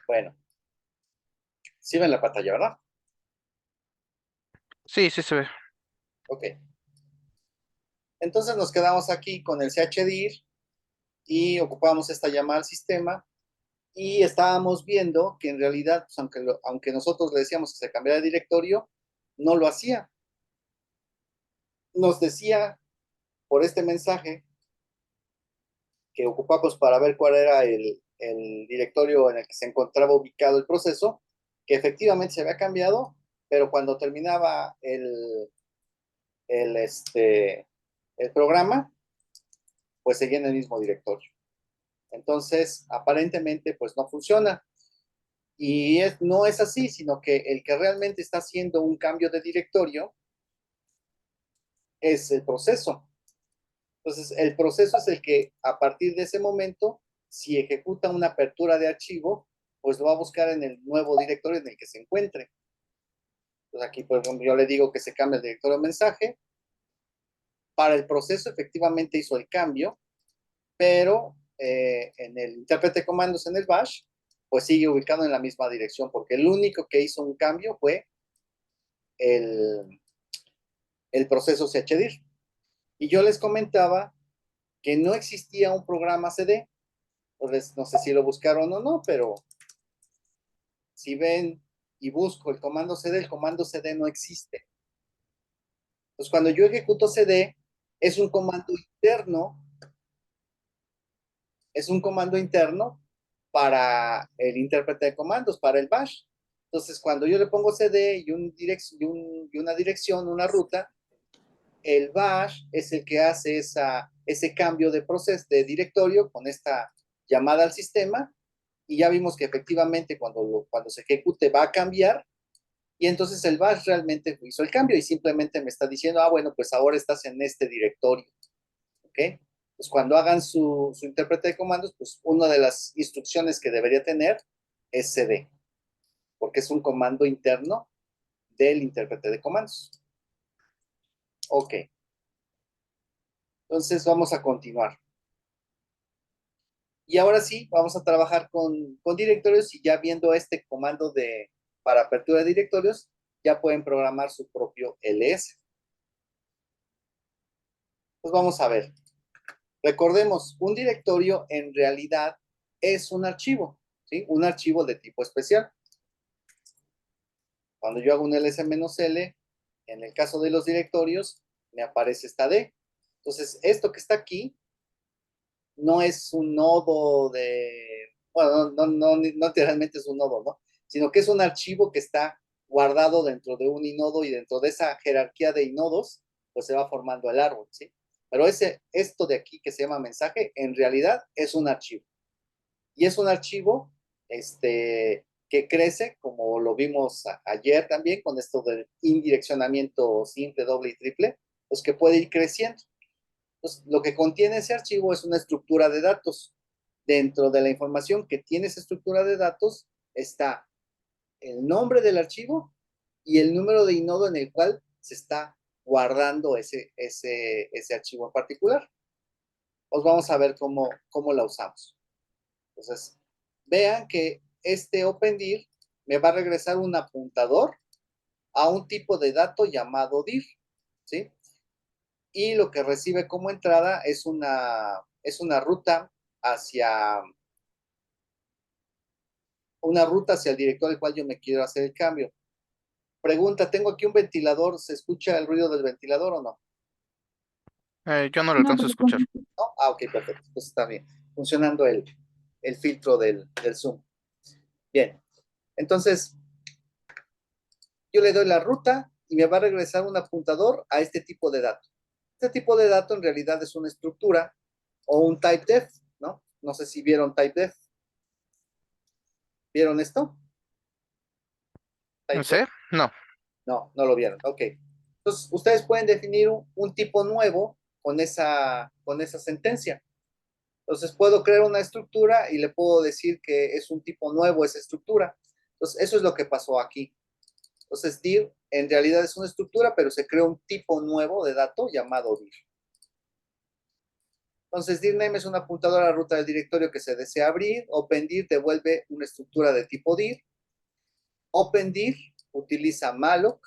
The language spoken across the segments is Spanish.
Bueno, sí ven la pantalla, ¿verdad? Sí, sí se ve. Ok. Entonces nos quedamos aquí con el chdir y ocupamos esta llamada al sistema y estábamos viendo que en realidad, pues, aunque nosotros le decíamos que se cambiara de directorio, no lo hacía. Nos decía por este mensaje que ocupamos para ver cuál era el directorio en el que se encontraba ubicado el proceso, que efectivamente se había cambiado, pero cuando terminaba el programa, pues seguía en el mismo directorio. Entonces, aparentemente, pues no funciona. Y no es así, sino que el que realmente está haciendo un cambio de directorio es el proceso. Entonces, el proceso es el que a partir de ese momento, si ejecuta una apertura de archivo, pues lo va a buscar en el nuevo directorio en el que se encuentre. Entonces, aquí, por ejemplo, yo le digo que se cambie el directorio de mensaje. Para el proceso, efectivamente hizo el cambio, pero en el intérprete de comandos en el bash, pues sigue ubicado en la misma dirección, porque el único que hizo un cambio fue el, el proceso chdir. Y yo les comentaba que no existía un programa CD. Entonces, no sé si lo buscaron o no, pero si ven y busco el comando CD no existe. Entonces, cuando yo ejecuto CD, es un comando interno, es un comando interno para el intérprete de comandos, para el bash. Entonces, cuando yo le pongo CD y una dirección, una ruta, el bash es el que hace ese cambio de proceso, de directorio con esta llamada al sistema, y ya vimos que efectivamente cuando se ejecute va a cambiar, y entonces el bash realmente hizo el cambio y simplemente me está diciendo, bueno, pues ahora estás en este directorio, ¿ok? Pues cuando hagan su intérprete de comandos, pues una de las instrucciones que debería tener es cd, porque es un comando interno del intérprete de comandos. Ok, entonces vamos a continuar. Y ahora sí, vamos a trabajar con directorios y ya viendo este comando para apertura de directorios, ya pueden programar su propio ls. Pues vamos a ver. Recordemos, un directorio en realidad es un archivo, ¿sí? Un archivo de tipo especial. Cuando yo hago un ls-l, en el caso de los directorios, me aparece esta D. Entonces, esto que está aquí no es un nodo bueno, no literalmente es un nodo, ¿no? Sino que es un archivo que está guardado dentro de un inodo y dentro de esa jerarquía de inodos, pues se va formando el árbol, ¿sí? Pero esto de aquí que se llama mensaje, en realidad es un archivo. Y es un archivo que crece, como lo vimos ayer también, con esto del indireccionamiento simple, doble y triple, pues que puede ir creciendo. Entonces, lo que contiene ese archivo es una estructura de datos. Dentro de la información que tiene esa estructura de datos está el nombre del archivo y el número de inodo en el cual se está guardando ese archivo en particular. Pues vamos a ver cómo la usamos. Entonces, vean que este OpenDir me va a regresar un apuntador a un tipo de dato llamado dir, ¿sí? Y lo que recibe como entrada es una ruta hacia el director al cual yo me quiero hacer el cambio. Pregunta, tengo aquí un ventilador, ¿se escucha el ruido del ventilador o no? Yo no lo alcanzo a escuchar. ¿No? Ok, perfecto, pues está bien, funcionando el filtro del Zoom. Bien, entonces yo le doy la ruta y me va a regresar un apuntador a este tipo de dato. Este tipo de dato en realidad es una estructura o un typedef, ¿no? No sé si vieron typedef. ¿Vieron esto? ¿No Typedef. sé? No. No, no lo vieron. Ok. Entonces, ustedes pueden definir un tipo nuevo con esa sentencia. Entonces, puedo crear una estructura y le puedo decir que es un tipo nuevo esa estructura. Entonces, eso es lo que pasó aquí. Entonces, dir en realidad es una estructura, pero se creó un tipo nuevo de dato llamado dir. Entonces, dirname es un apuntador a la ruta del directorio que se desea abrir. Opendir devuelve una estructura de tipo dir. Opendir utiliza malloc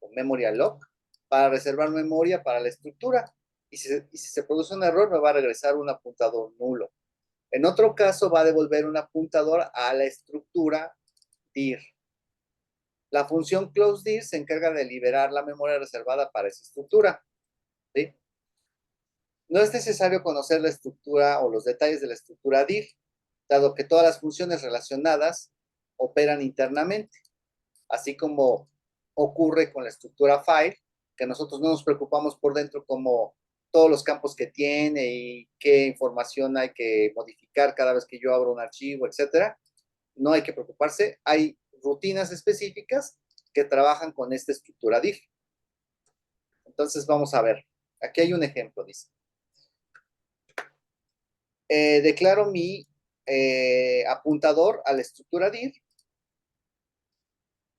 o memory alloc para reservar memoria para la estructura. Y si se produce un error, me va a regresar un apuntador nulo. En otro caso, va a devolver un apuntador a la estructura dir. La función closedir se encarga de liberar la memoria reservada para esa estructura. ¿Sí? No es necesario conocer la estructura o los detalles de la estructura dir, dado que todas las funciones relacionadas operan internamente, así como ocurre con la estructura file, que nosotros no nos preocupamos por dentro como todos los campos que tiene y qué información hay que modificar cada vez que yo abro un archivo, etcétera. No hay que preocuparse. Hay rutinas específicas que trabajan con esta estructura dir. Entonces vamos a ver. Aquí hay un ejemplo, dice. Declaro mi apuntador a la estructura dir.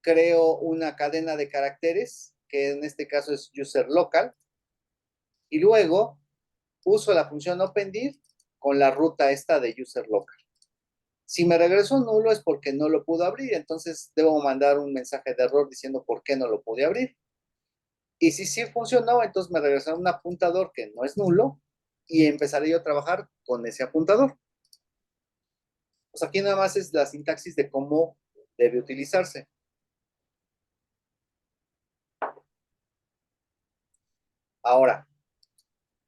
Creo una cadena de caracteres, que en este caso es user local. Y luego uso la función opendir con la ruta esta de user local. Si me regreso nulo es porque no lo pudo abrir, entonces debo mandar un mensaje de error diciendo por qué no lo pude abrir. Y si sí funcionó, entonces me regresará un apuntador que no es nulo y empezaré yo a trabajar con ese apuntador. Pues aquí nada más es la sintaxis de cómo debe utilizarse. Ahora,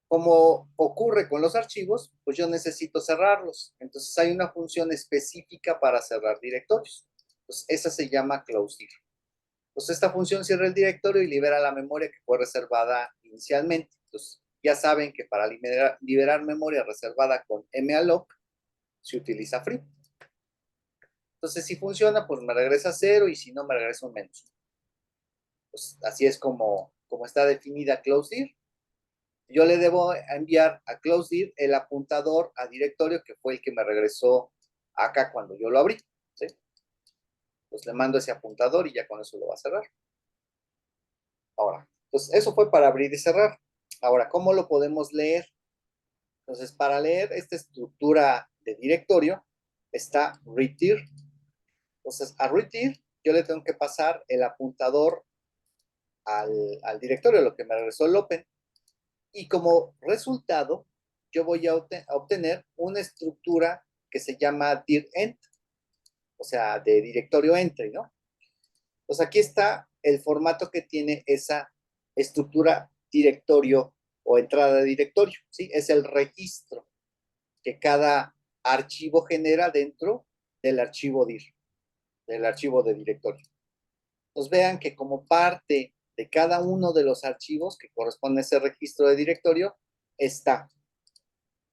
como ocurre con los archivos, pues yo necesito cerrarlos. Entonces hay una función específica para cerrar directorios. Pues esa se llama closedir. Pues esta función cierra el directorio y libera la memoria que fue reservada inicialmente. Entonces ya saben que para liberar memoria reservada con malloc se utiliza free. Entonces si funciona, pues me regresa 0 y si no, me regresa un menos. Pues así es como está definida closedir. Yo le debo enviar a closedir el apuntador a directorio que fue el que me regresó acá cuando yo lo abrí. ¿Sí? Pues le mando ese apuntador y ya con eso lo va a cerrar. Ahora, pues eso fue para abrir y cerrar. Ahora, ¿cómo lo podemos leer? Entonces, para leer esta estructura de directorio está retir. Entonces, a retir yo le tengo que pasar el apuntador al directorio, lo que me regresó el open. Y como resultado, yo voy a obtener una estructura que se llama dirent, o sea, de directorio entry, ¿no? Pues aquí está el formato que tiene esa estructura directorio o entrada de directorio, ¿sí? Es el registro que cada archivo genera dentro del archivo dir, del archivo de directorio. Entonces vean que como parte de cada uno de los archivos que corresponde a ese registro de directorio está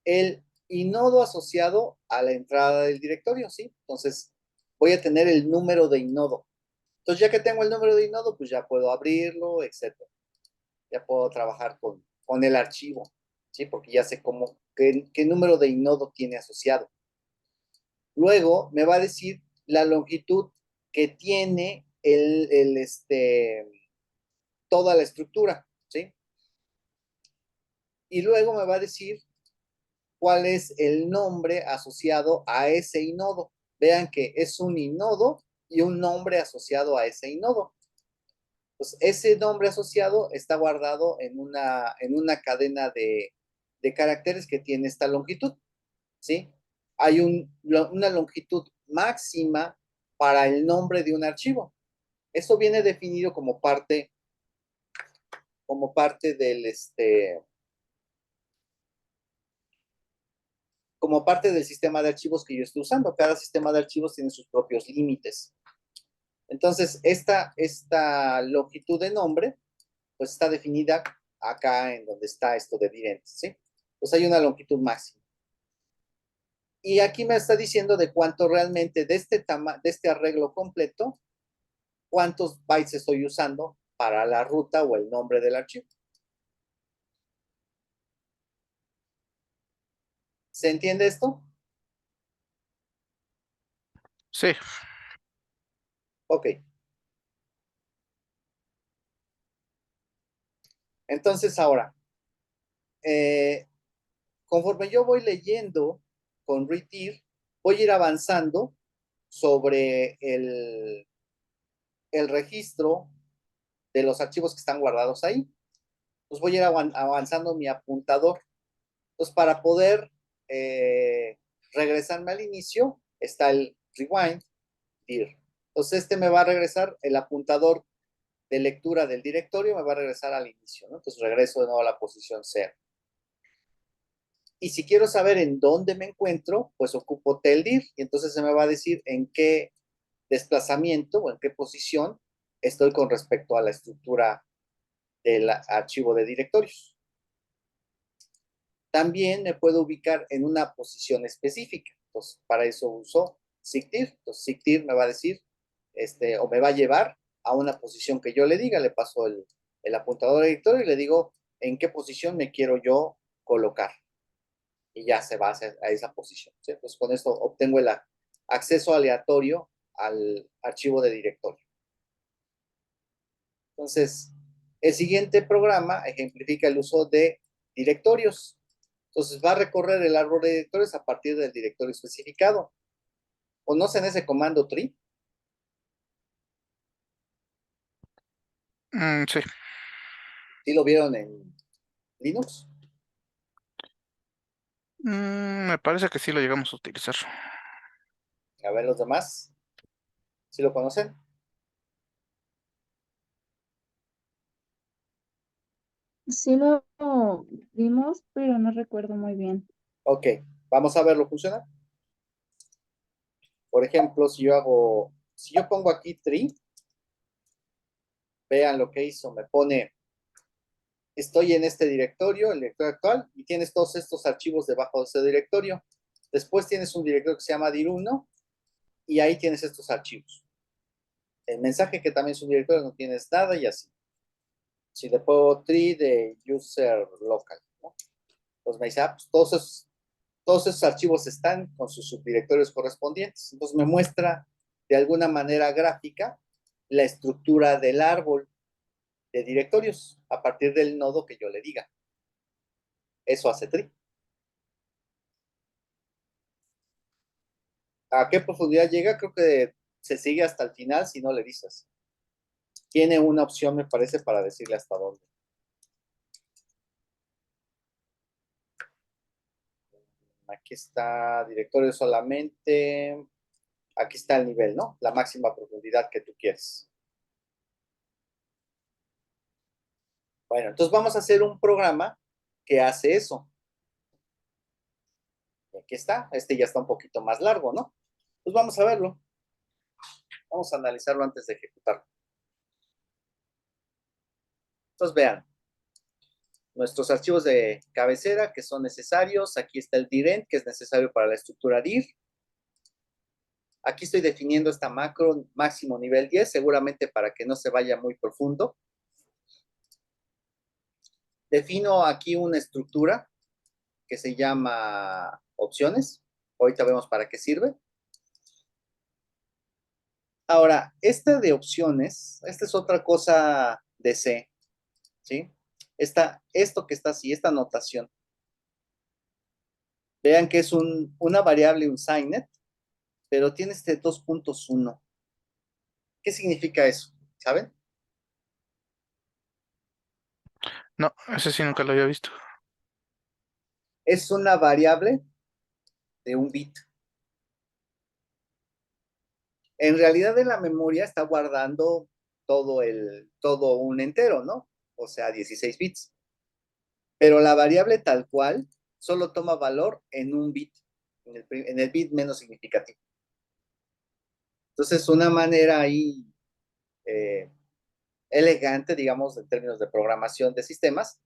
el inodo asociado a la entrada del directorio, ¿sí? Entonces voy a tener el número de inodo. Entonces ya que tengo el número de inodo, pues ya puedo abrirlo, etcétera. Ya puedo trabajar con el archivo, ¿sí? Porque ya sé qué número de inodo tiene asociado. Luego me va a decir la longitud que tiene toda la estructura, ¿sí? Y luego me va a decir cuál es el nombre asociado a ese inodo. Vean que es un inodo y un nombre asociado a ese inodo. Pues ese nombre asociado está guardado en una cadena de caracteres que tiene esta longitud, ¿sí? Hay una longitud máxima para el nombre de un archivo. Eso viene definido como parte como parte del sistema de archivos que yo estoy usando. Cada sistema de archivos tiene sus propios límites. Entonces, esta longitud de nombre, pues está definida acá en donde está esto de direntes, ¿sí? Pues hay una longitud máxima. Y aquí me está diciendo de cuánto realmente de este arreglo completo, cuántos bytes estoy usando para la ruta o el nombre del archivo. ¿Se entiende esto? Sí, Ok. Entonces ahora, conforme yo voy leyendo con retir, voy a ir avanzando sobre el registro de los archivos que están guardados ahí. Entonces voy a ir avanzando mi apuntador. Entonces para poder regresarme al inicio, está el rewind, dir. Entonces me va a regresar el apuntador de lectura del directorio, me va a regresar al inicio, ¿no? Entonces regreso de nuevo a la posición 0. Y si quiero saber en dónde me encuentro, pues ocupo teldir y entonces se me va a decir en qué desplazamiento o en qué posición estoy con respecto a la estructura del archivo de directorios. También me puedo ubicar en una posición específica. Entonces, para eso uso sigdir. Entonces, sigdir me va a decir, o me va a llevar a una posición que yo le diga. Le paso el apuntador de directorio y le digo en qué posición me quiero yo colocar. Y ya se va a esa posición, ¿sí? Entonces, con esto obtengo el acceso aleatorio al archivo de directorio. Entonces, el siguiente programa ejemplifica el uso de directorios. Entonces, va a recorrer el árbol de directorios a partir del directorio especificado. ¿Conocen ese comando tree? Sí. ¿Sí lo vieron en Linux? Me parece que sí lo llegamos a utilizar. A ver, los demás, ¿sí lo conocen? Sí lo vimos, pero no recuerdo muy bien. Ok, vamos a verlo, ¿funciona? Por ejemplo, si yo pongo aquí tree, vean lo que hizo, me pone estoy en este directorio, el directorio actual, y tienes todos estos archivos debajo de ese directorio. Después tienes un directorio que se llama dir1 y ahí tienes estos archivos. El mensaje que también es un directorio no tienes nada y así. Si le pongo tree de user local, ¿no? Pues me dice, pues todos esos archivos están con sus subdirectorios correspondientes. Entonces me muestra de alguna manera gráfica la estructura del árbol de directorios a partir del nodo que yo le diga. Eso hace tree. ¿A qué profundidad llega? Creo que se sigue hasta el final si no le dices. Tiene una opción, me parece, para decirle hasta dónde. Aquí está directorio solamente. Aquí está el nivel, ¿no? La máxima profundidad que tú quieres. Bueno, entonces vamos a hacer un programa que hace eso. Y aquí está. Este ya está un poquito más largo, ¿no? Pues vamos a verlo. Vamos a analizarlo antes de ejecutarlo. Entonces vean, nuestros archivos de cabecera que son necesarios. Aquí está el dirent, que es necesario para la estructura dir. Aquí estoy definiendo esta macro máximo nivel 10, seguramente para que no se vaya muy profundo. Defino aquí una estructura que se llama opciones. Ahorita vemos para qué sirve. Ahora, esta de opciones, esta es otra cosa de C, ¿sí? Esto que está así, esta notación. Vean que es una variable, un signet, pero tiene este 2.1. ¿Qué significa eso? ¿Saben? No, ese sí nunca lo había visto. Es una variable de un bit. En realidad en la memoria está guardando todo un entero, ¿no? O sea, 16 bits. Pero la variable tal cual solo toma valor en un bit, en el bit menos significativo. Entonces, una manera ahí eh, elegante, digamos, en términos de programación de sistemas,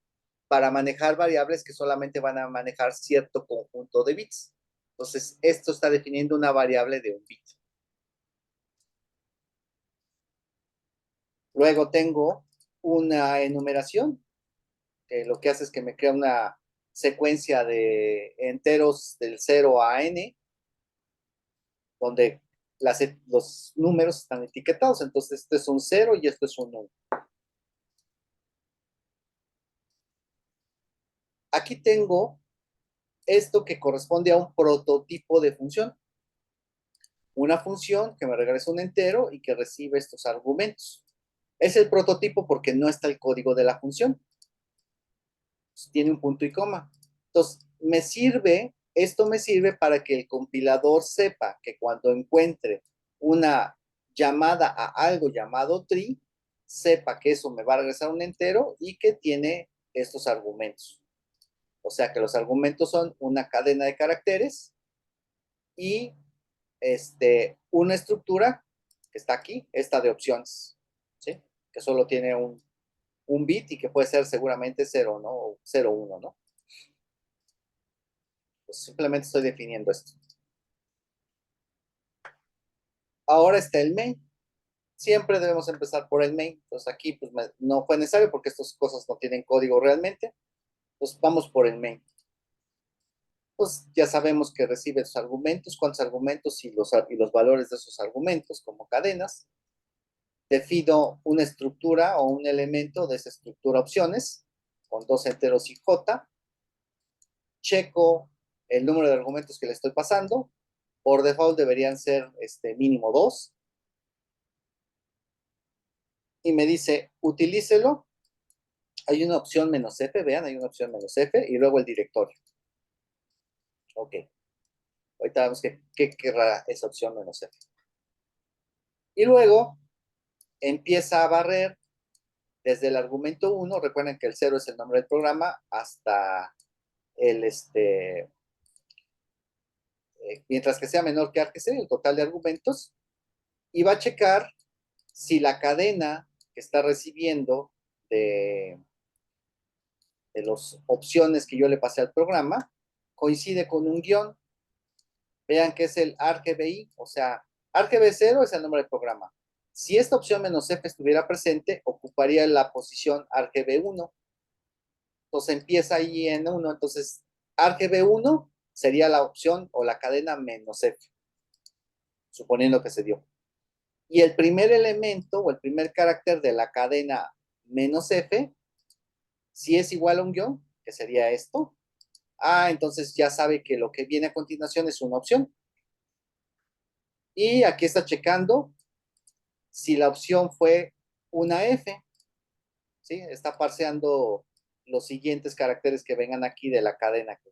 para manejar variables que solamente van a manejar cierto conjunto de bits. Entonces, esto está definiendo una variable de un bit. Luego tengo una enumeración, que lo que hace es que me crea una secuencia de enteros del 0 a n, donde los números están etiquetados. Entonces, esto es un 0 y esto es un 1. Aquí tengo esto que corresponde a un prototipo de función. Una función que me regresa un entero y que recibe estos argumentos. Es el prototipo porque no está el código de la función. Tiene un punto y coma. Entonces, esto me sirve para que el compilador sepa que cuando encuentre una llamada a algo llamado tree, sepa que eso me va a regresar un entero y que tiene estos argumentos. O sea que los argumentos son una cadena de caracteres y una estructura que está aquí, esta de opciones, ¿sí? Que solo tiene un bit y que puede ser seguramente 0, ¿no? O 0, 1, ¿no? Pues simplemente estoy definiendo esto. Ahora está el main. Siempre debemos empezar por el main. Entonces aquí pues no fue necesario porque estas cosas no tienen código realmente. Pues vamos por el main. Pues ya sabemos que recibe sus argumentos, cuántos argumentos y los valores de esos argumentos como cadenas. Defino una estructura o un elemento de esa estructura opciones con 2 enteros y j. Checo el número de argumentos que le estoy pasando. Por default deberían ser mínimo 2. Y me dice, utilícelo. Hay una opción "-f", vean, hay una opción "-f", y luego el directorio. Ok. Ahorita vemos qué querrá esa opción "-f". Y luego empieza a barrer desde el argumento 1, recuerden que el 0 es el nombre del programa, hasta mientras que sea menor que argc, el total de argumentos, y va a checar si la cadena que está recibiendo de las opciones que yo le pasé al programa coincide con un guión. Vean que es el argbi, o sea, argb0 es el nombre del programa. Si esta opción "-f" estuviera presente, ocuparía la posición argb1. Entonces empieza ahí en 1. Entonces, argb1 sería la opción o la cadena "-f", suponiendo que se dio. Y el primer elemento o el primer carácter de la cadena "-f, si es igual a un guión, que sería esto, entonces ya sabe que lo que viene a continuación es una opción. Y aquí está checando si la opción fue una F, ¿sí? Está parseando los siguientes caracteres que vengan aquí de la cadena que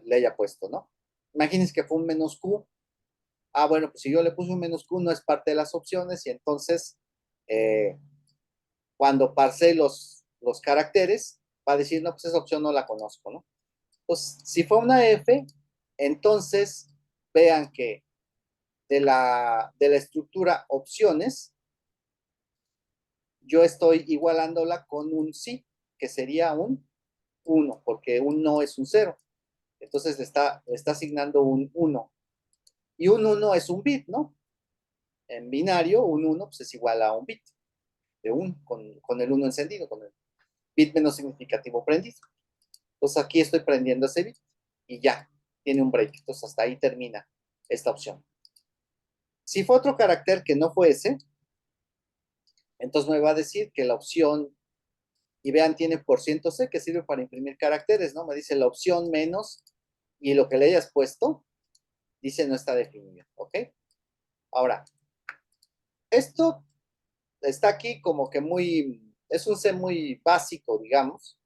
le haya puesto, ¿no? Imagínense que fue un "-q". Bueno, pues si yo le puse un "-q, no es parte de las opciones, y entonces cuando parse los caracteres, va a decir, no, pues esa opción no la conozco, ¿no? Pues si fue una F, entonces vean que de la estructura opciones, yo estoy igualándola con un sí, que sería un 1, porque un no es un 0. Entonces le está asignando un 1. Y un 1 es un bit, ¿no? En binario, un 1 pues, es igual a un bit de 1, con el 1 encendido, con el bit menos significativo prendido. Entonces aquí estoy prendiendo ese bit y ya, tiene un break. Entonces hasta ahí termina esta opción. Si fue otro carácter que no fue ese, entonces me va a decir que la opción, y vean, tiene %C que sirve para imprimir caracteres, ¿no? Me dice la opción menos, y lo que le hayas puesto, dice no está definido, ¿ok? Ahora, esto está aquí como que es un C muy básico, digamos.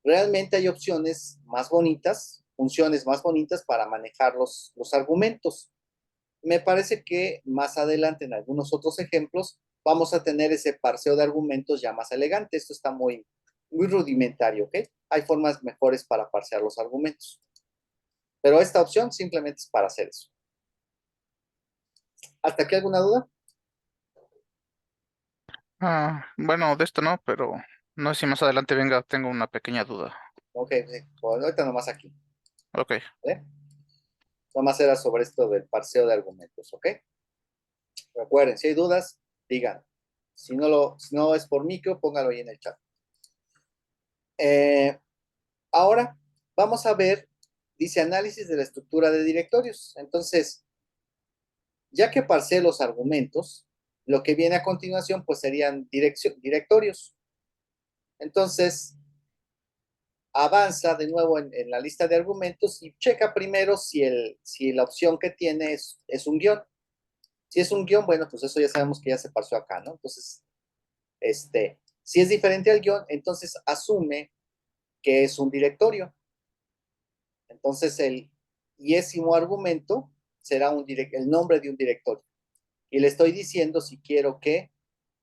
Realmente hay opciones más bonitas, funciones más bonitas para manejar los argumentos. Me parece que más adelante en algunos otros ejemplos vamos a tener ese parseo de argumentos ya más elegante. Esto está muy, muy rudimentario, ¿ok? Hay formas mejores para parsear los argumentos. Pero esta opción simplemente es para hacer eso. ¿Hasta aquí alguna duda? Bueno, de esto no, pero no sé si más adelante venga, tengo una pequeña duda. Ok, sí. Bueno, ahorita nomás aquí, Ok. ¿vale? Nomás era sobre esto del parseo de argumentos, ¿ok? Recuerden, si hay dudas, digan. Si no es por micro, póngalo ahí en el chat. Ahora vamos a ver, dice análisis de la estructura de directorios. Entonces, ya que parse los argumentos, lo que viene a continuación pues serían directorios. Entonces, avanza de nuevo en la lista de argumentos y checa primero si la opción que tiene es un guión. Si es un guión, bueno, pues eso ya sabemos que ya se parsó acá, ¿no? Entonces, si es diferente al guión, entonces asume que es un directorio. Entonces, el yésimo argumento será el nombre de un directorio. Y le estoy diciendo si quiero que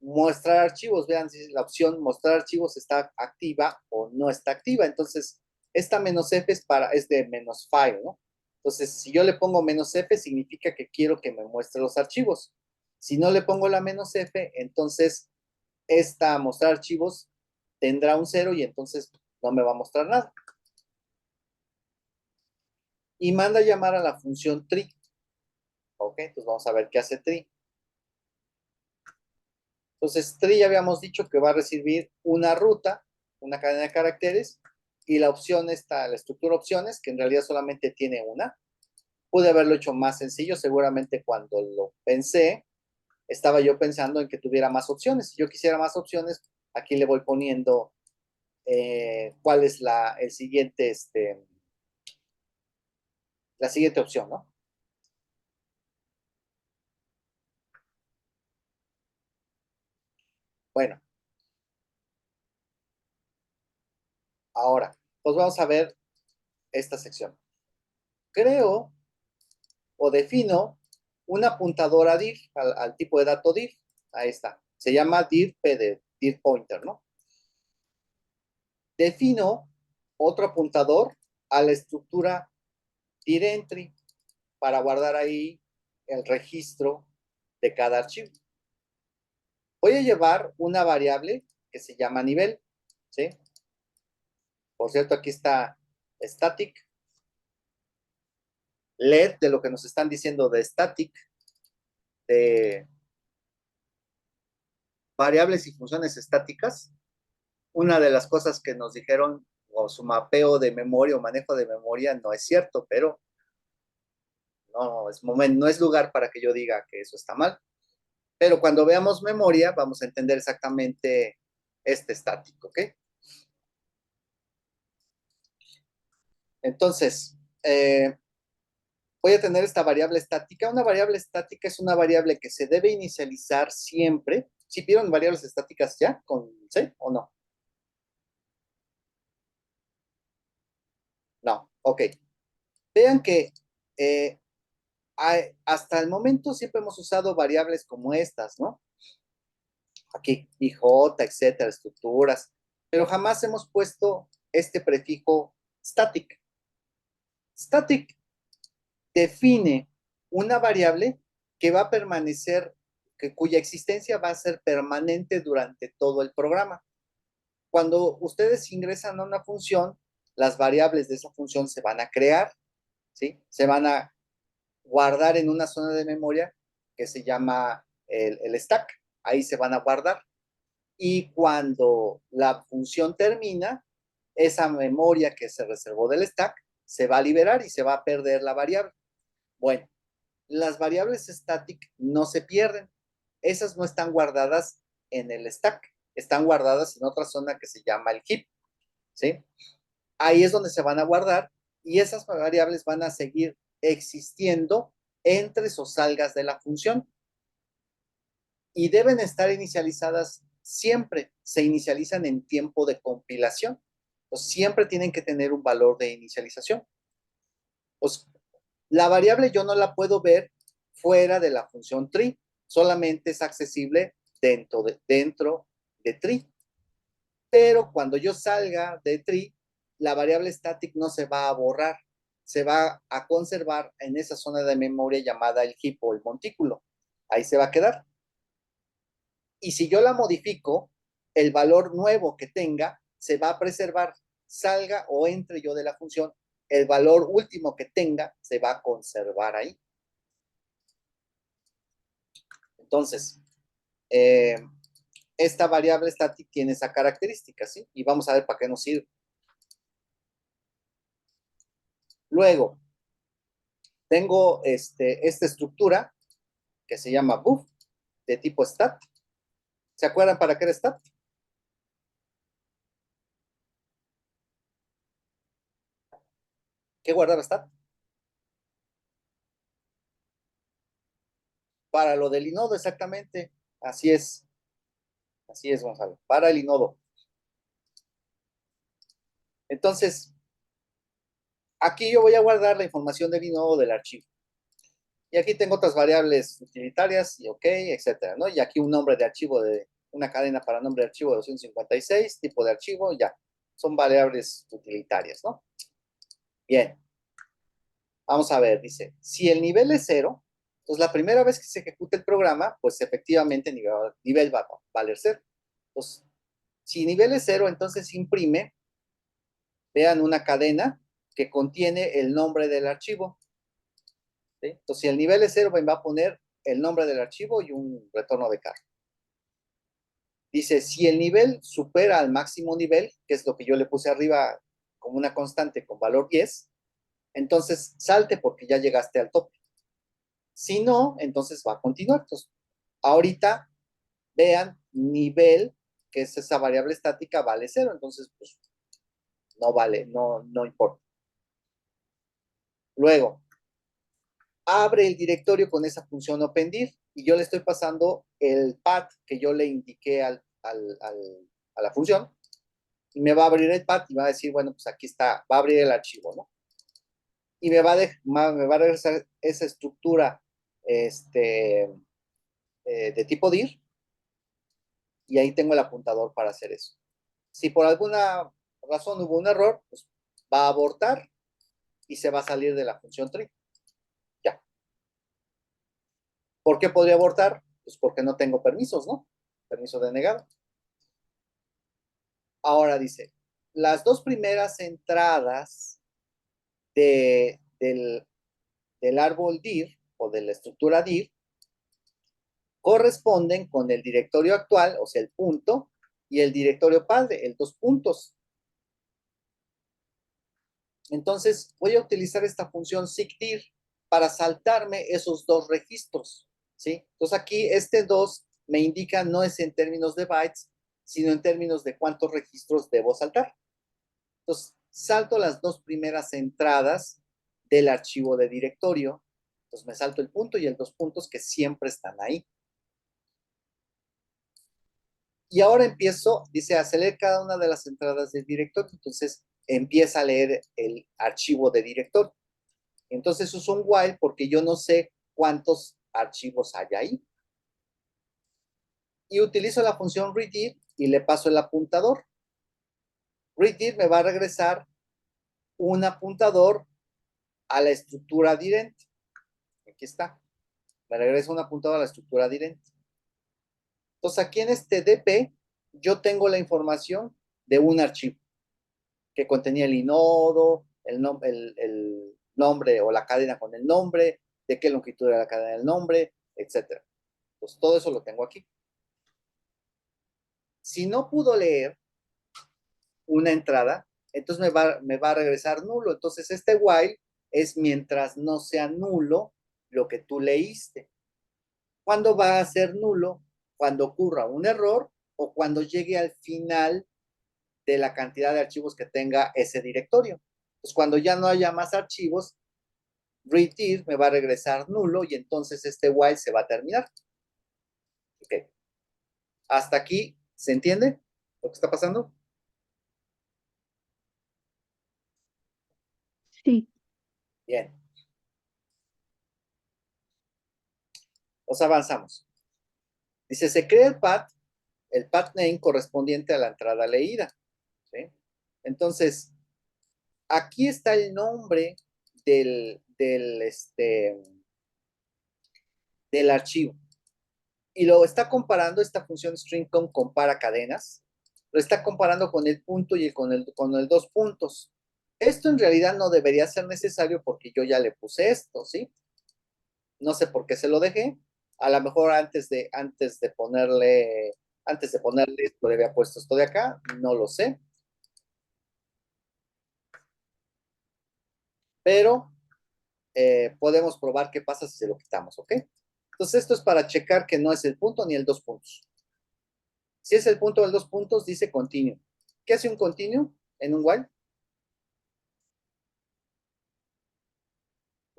mostrar archivos, vean si la opción mostrar archivos está activa o no está activa. Entonces, esta menos F es de menos file, ¿no? Entonces, si yo le pongo menos F, significa que quiero que me muestre los archivos. Si no le pongo la menos F, entonces esta mostrar archivos tendrá un 0 y entonces no me va a mostrar nada. Y manda a llamar a la función tree. Ok, entonces vamos a ver qué hace tree. Entonces, tree ya habíamos dicho que va a recibir una ruta, una cadena de caracteres, y la opción está, la estructura opciones, que en realidad solamente tiene una. Pude haberlo hecho más sencillo, seguramente cuando lo pensé, estaba yo pensando en que tuviera más opciones. Si yo quisiera más opciones, aquí le voy poniendo cuál es el siguiente, la siguiente opción, ¿no? Bueno, ahora, pues vamos a ver esta sección. Creo o defino un apuntador a dir, al tipo de dato dir. Ahí está. Se llama dir-p, dir pointer, ¿no? Defino otro apuntador a la estructura dir-entry para guardar ahí el registro de cada archivo. Voy a llevar una variable que se llama nivel, ¿sí? Por cierto, aquí está static. LED de lo que nos están diciendo de static, de variables y funciones estáticas. Una de las cosas que nos dijeron, o su mapeo de memoria o manejo de memoria, no es cierto, pero no es lugar para que yo diga que eso está mal. Pero cuando veamos memoria, vamos a entender exactamente este estático, ¿ok? Entonces, voy a tener esta variable estática. Una variable estática es una variable que se debe inicializar siempre. ¿Sí vieron variables estáticas ya con C o no? No, ok. Vean que eh, hasta el momento siempre hemos usado variables como estas, ¿no? Aquí, IJ, etcétera, estructuras, pero jamás hemos puesto este prefijo static. Static define una variable que va a permanecer, cuya existencia va a ser permanente durante todo el programa. Cuando ustedes ingresan a una función, las variables de esa función se van a crear, ¿sí? Se van a guardar en una zona de memoria que se llama el stack. Ahí se van a guardar. Y cuando la función termina, esa memoria que se reservó del stack se va a liberar y se va a perder la variable. Bueno, las variables static no se pierden. Esas no están guardadas en el stack, están guardadas en otra zona que se llama el heap, ¿sí? Ahí es donde se van a guardar y esas variables van a seguir existiendo entres o salgas de la función y deben estar inicializadas siempre, se inicializan en tiempo de compilación. Pues siempre tienen que tener un valor de inicialización. Pues la variable yo no la puedo ver fuera de la función tree, solamente es accesible dentro de tree. Pero cuando yo salga de tree, la variable static no se va a borrar, se va a conservar en esa zona de memoria llamada el heap o el montículo. Ahí se va a quedar. Y si yo la modifico, el valor nuevo que tenga se va a preservar, salga o entre yo de la función, el valor último que tenga se va a conservar ahí. Entonces, esta variable static tiene esa característica, ¿sí? Y vamos a ver para qué nos sirve. Luego, tengo esta estructura que se llama buff de tipo stat. ¿Se acuerdan para qué era stat? ¿Qué guardaba stat? Para lo del inodo, exactamente. Así es. Así es, Gonzalo. Para el inodo. Entonces, aquí yo voy a guardar la información del inodo del archivo. Y aquí tengo otras variables utilitarias y ok, etcétera, ¿no? Y aquí un nombre de archivo de una cadena para nombre de archivo de 256, tipo de archivo, ya. Son variables utilitarias, ¿no? Bien. Vamos a ver, dice, si el nivel es cero, entonces la primera vez que se ejecute el programa, pues efectivamente nivel va a valer cero. Entonces, si nivel es cero, entonces imprime, vean una cadena que contiene el nombre del archivo. ¿Sí? Entonces, si el nivel es cero, va a poner el nombre del archivo y un retorno de carga. Dice, si el nivel supera al máximo nivel, que es lo que yo le puse arriba como una constante con valor 10, entonces salte porque ya llegaste al tope. Si no, entonces va a continuar. Entonces, ahorita, vean, nivel, que es esa variable estática, vale cero. Entonces, pues, no vale, no importa. Luego, abre el directorio con esa función opendir y yo le estoy pasando el path que yo le indiqué a la función y me va a abrir el path y va a decir, bueno, pues aquí está, va a abrir el archivo, ¿no? Y me va a regresar esa estructura de tipo dir y ahí tengo el apuntador para hacer eso. Si por alguna razón hubo un error, pues va a abortar y se va a salir de la función tree. Ya. ¿Por qué podría abortar? Pues porque no tengo permisos, ¿no? Permiso denegado. Ahora dice, las dos primeras entradas del árbol dir o de la estructura dir corresponden con el directorio actual, o sea, el punto, y el directorio padre, el dos puntos. Entonces, voy a utilizar esta función seekdir para saltarme esos dos registros, ¿sí? Entonces, aquí este 2 me indica no es en términos de bytes, sino en términos de cuántos registros debo saltar. Entonces, salto las dos primeras entradas del archivo de directorio. Entonces, me salto el punto y el dos puntos que siempre están ahí. Y ahora empiezo, dice, a leer cada una de las entradas del directorio. Entonces, empieza a leer el archivo de directorio. Entonces, uso un while porque yo no sé cuántos archivos hay ahí. Y utilizo la función readIr y le paso el apuntador. ReadIr me va a regresar un apuntador a la estructura direct. Aquí está. Me regresa un apuntador a la estructura direct. Entonces, aquí en este DP, yo tengo la información de un archivo que contenía el inodo, el nombre o la cadena con el nombre, de qué longitud era la cadena del nombre, etc. Pues todo eso lo tengo aquí. Si no pudo leer una entrada, entonces me va a regresar nulo. Entonces este while es mientras no sea nulo lo que tú leíste. ¿Cuándo va a ser nulo? Cuando ocurra un error o cuando llegue al final de la cantidad de archivos que tenga ese directorio. Pues cuando ya no haya más archivos, readIr me va a regresar nulo y entonces este while se va a terminar. Ok. Hasta aquí, ¿se entiende lo que está pasando? Sí. Bien. Nos avanzamos. Dice, se crea el path name correspondiente a la entrada leída. ¿Sí? Entonces, aquí está el nombre del archivo. Y lo está comparando esta función string con compara cadenas. Lo está comparando con el punto y con el dos puntos. Esto en realidad no debería ser necesario porque yo ya le puse esto, ¿sí? No sé por qué se lo dejé. A lo mejor antes de ponerle esto le había puesto esto de acá, no lo sé. Pero podemos probar qué pasa si se lo quitamos, ¿ok? Entonces esto es para checar que no es el punto ni el dos puntos. Si es el punto o el dos puntos, dice continuo. ¿Qué hace un continuo en un while?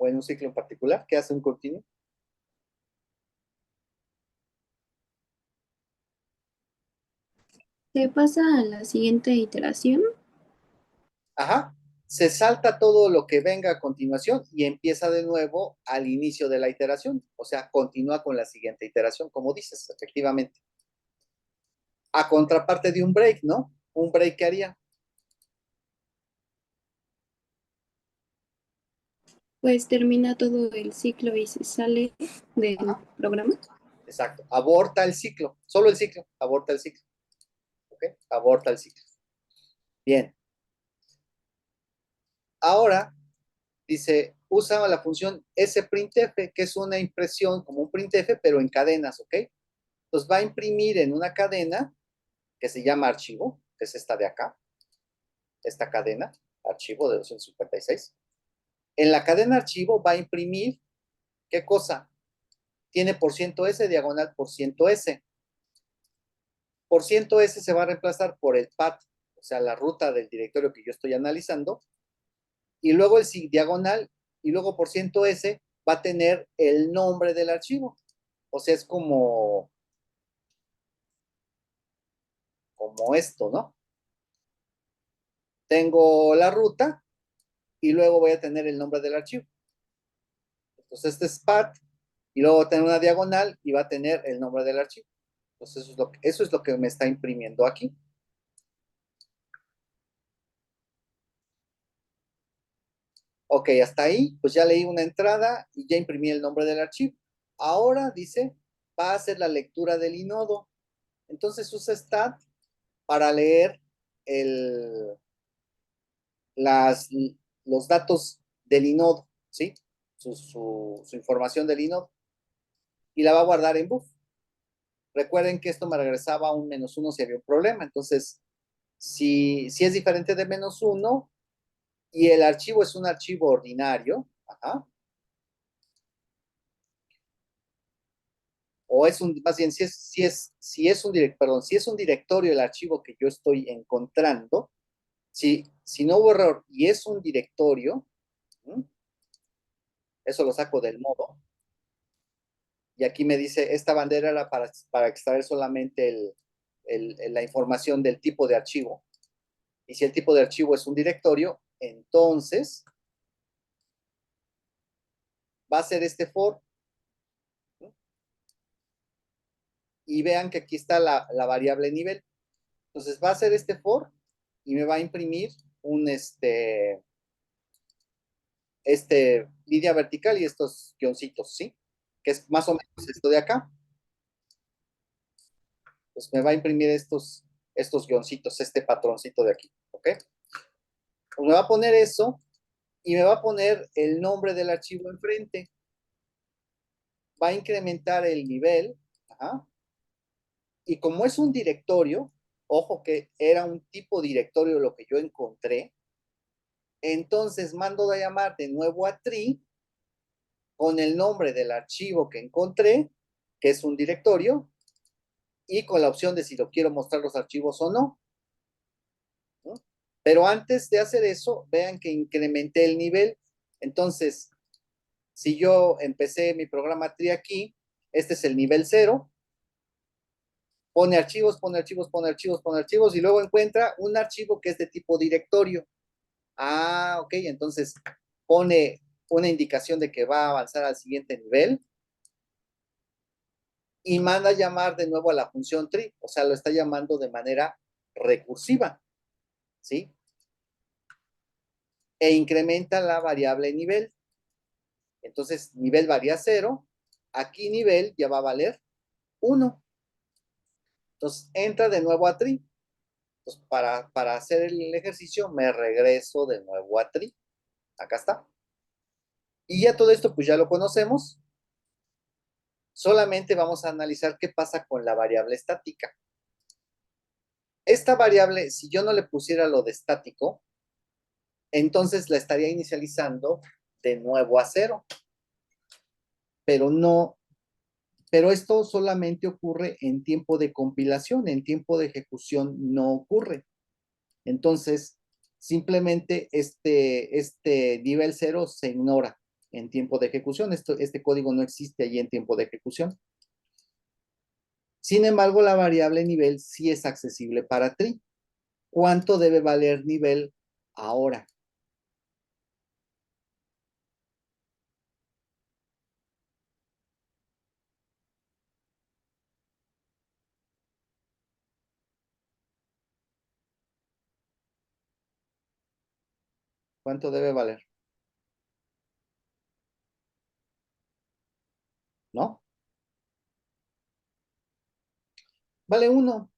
o en un ciclo en particular, ¿qué hace un continuo? Se pasa a la siguiente iteración. Ajá, se salta todo lo que venga a continuación y empieza de nuevo al inicio de la iteración, o sea, continúa con la siguiente iteración, como dices, efectivamente. A contraparte de un break, ¿no? Un break, ¿qué haría? Pues termina todo el ciclo y se sale del Ajá, programa. exacto, aborta el ciclo, solo el ciclo, aborta el ciclo, ¿ok? Aborta el ciclo. Bien, ahora dice, usa la función sprintf, que es una impresión como un printf, pero en cadenas, ¿ok? Entonces va a imprimir en una cadena que se llama archivo, que es esta de acá, esta cadena, archivo de 256. En la cadena archivo va a imprimir, ¿qué cosa? Tiene %s diagonal %s. %s se va a reemplazar por el path, o sea, la ruta del directorio que yo estoy analizando, y luego el diagonal, y luego %s va a tener el nombre del archivo. O sea, es como esto, ¿no? Tengo la ruta y luego voy a tener el nombre del archivo. Entonces, este es path y luego va a tener una diagonal y va a tener el nombre del archivo. Entonces, eso es lo que me está imprimiendo aquí. Ok, hasta ahí, pues ya leí una entrada y ya imprimí el nombre del archivo. Ahora dice, va a hacer la lectura del inodo. Entonces usa stat para leer el, las, los datos del inodo, ¿sí? Su información del inodo. Y la va a guardar en buff. Recuerden que esto me regresaba a un -1 si había un problema. Entonces, si es diferente de -1 y el archivo es un archivo ordinario, ajá, o es un, más bien, si es un directorio el archivo que yo estoy encontrando, si no hubo error y es un directorio, ¿m? Eso lo saco del modo, y aquí me dice, esta bandera era para extraer solamente la información del tipo de archivo, y si el tipo de archivo es un directorio, entonces va a ser este for, ¿no? Y vean que aquí está la variable nivel. Entonces va a ser este for y me va a imprimir un línea vertical y estos guioncitos, ¿sí? Que es más o menos esto de acá. Pues me va a imprimir estos guioncitos, este patroncito de aquí, ¿ok? Pues me va a poner eso y me va a poner el nombre del archivo enfrente. Va a incrementar el nivel, ajá, y como es un directorio, ojo que era un tipo directorio lo que yo encontré, entonces mando a llamar de nuevo a tree con el nombre del archivo que encontré, que es un directorio, y con la opción de si lo quiero mostrar los archivos o no, ¿no? Pero antes de hacer eso, vean que incrementé el nivel. Entonces, si yo empecé mi programa tree aquí, este es el nivel 0, pone archivos, pone archivos, pone archivos, pone archivos, y luego encuentra un archivo que es de tipo directorio. Ah, ok, entonces pone una indicación de que va a avanzar al siguiente nivel y manda a llamar de nuevo a la función tree, o sea, lo está llamando de manera recursiva, ¿sí? E incrementa la variable nivel. Entonces, nivel varía 0, aquí nivel ya va a valer 1. Entonces, entra de nuevo a tree. Entonces, para hacer el ejercicio, me regreso de nuevo a tree. Acá está. Y ya todo esto, pues ya lo conocemos. Solamente vamos a analizar qué pasa con la variable estática. Esta variable, si yo no le pusiera lo de estático, entonces la estaría inicializando de nuevo a 0. Pero no, pero esto solamente ocurre en tiempo de compilación, en tiempo de ejecución no ocurre. Entonces, simplemente este nivel 0 se ignora. en tiempo de ejecución. Este código no existe allí en tiempo de ejecución. Sin embargo, la variable nivel sí es accesible para tree. ¿Cuánto debe valer nivel ahora? ¿Cuánto debe valer? ¿No? Vale 1.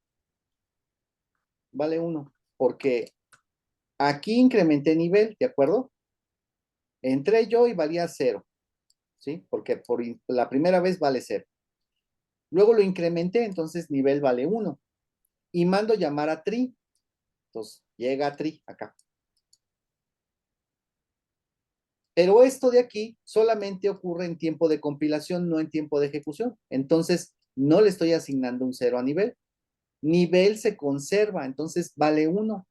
Vale 1. Porque aquí incrementé nivel, ¿de acuerdo? Entré yo y valía 0. ¿Sí? Porque por la primera vez vale 0. Luego lo incrementé, entonces nivel vale 1. Y mando llamar a tree. Entonces llega a tree acá. Pero esto de aquí solamente ocurre en tiempo de compilación, no en tiempo de ejecución. Entonces, no le estoy asignando un 0 a nivel. Nivel se conserva, entonces vale 1.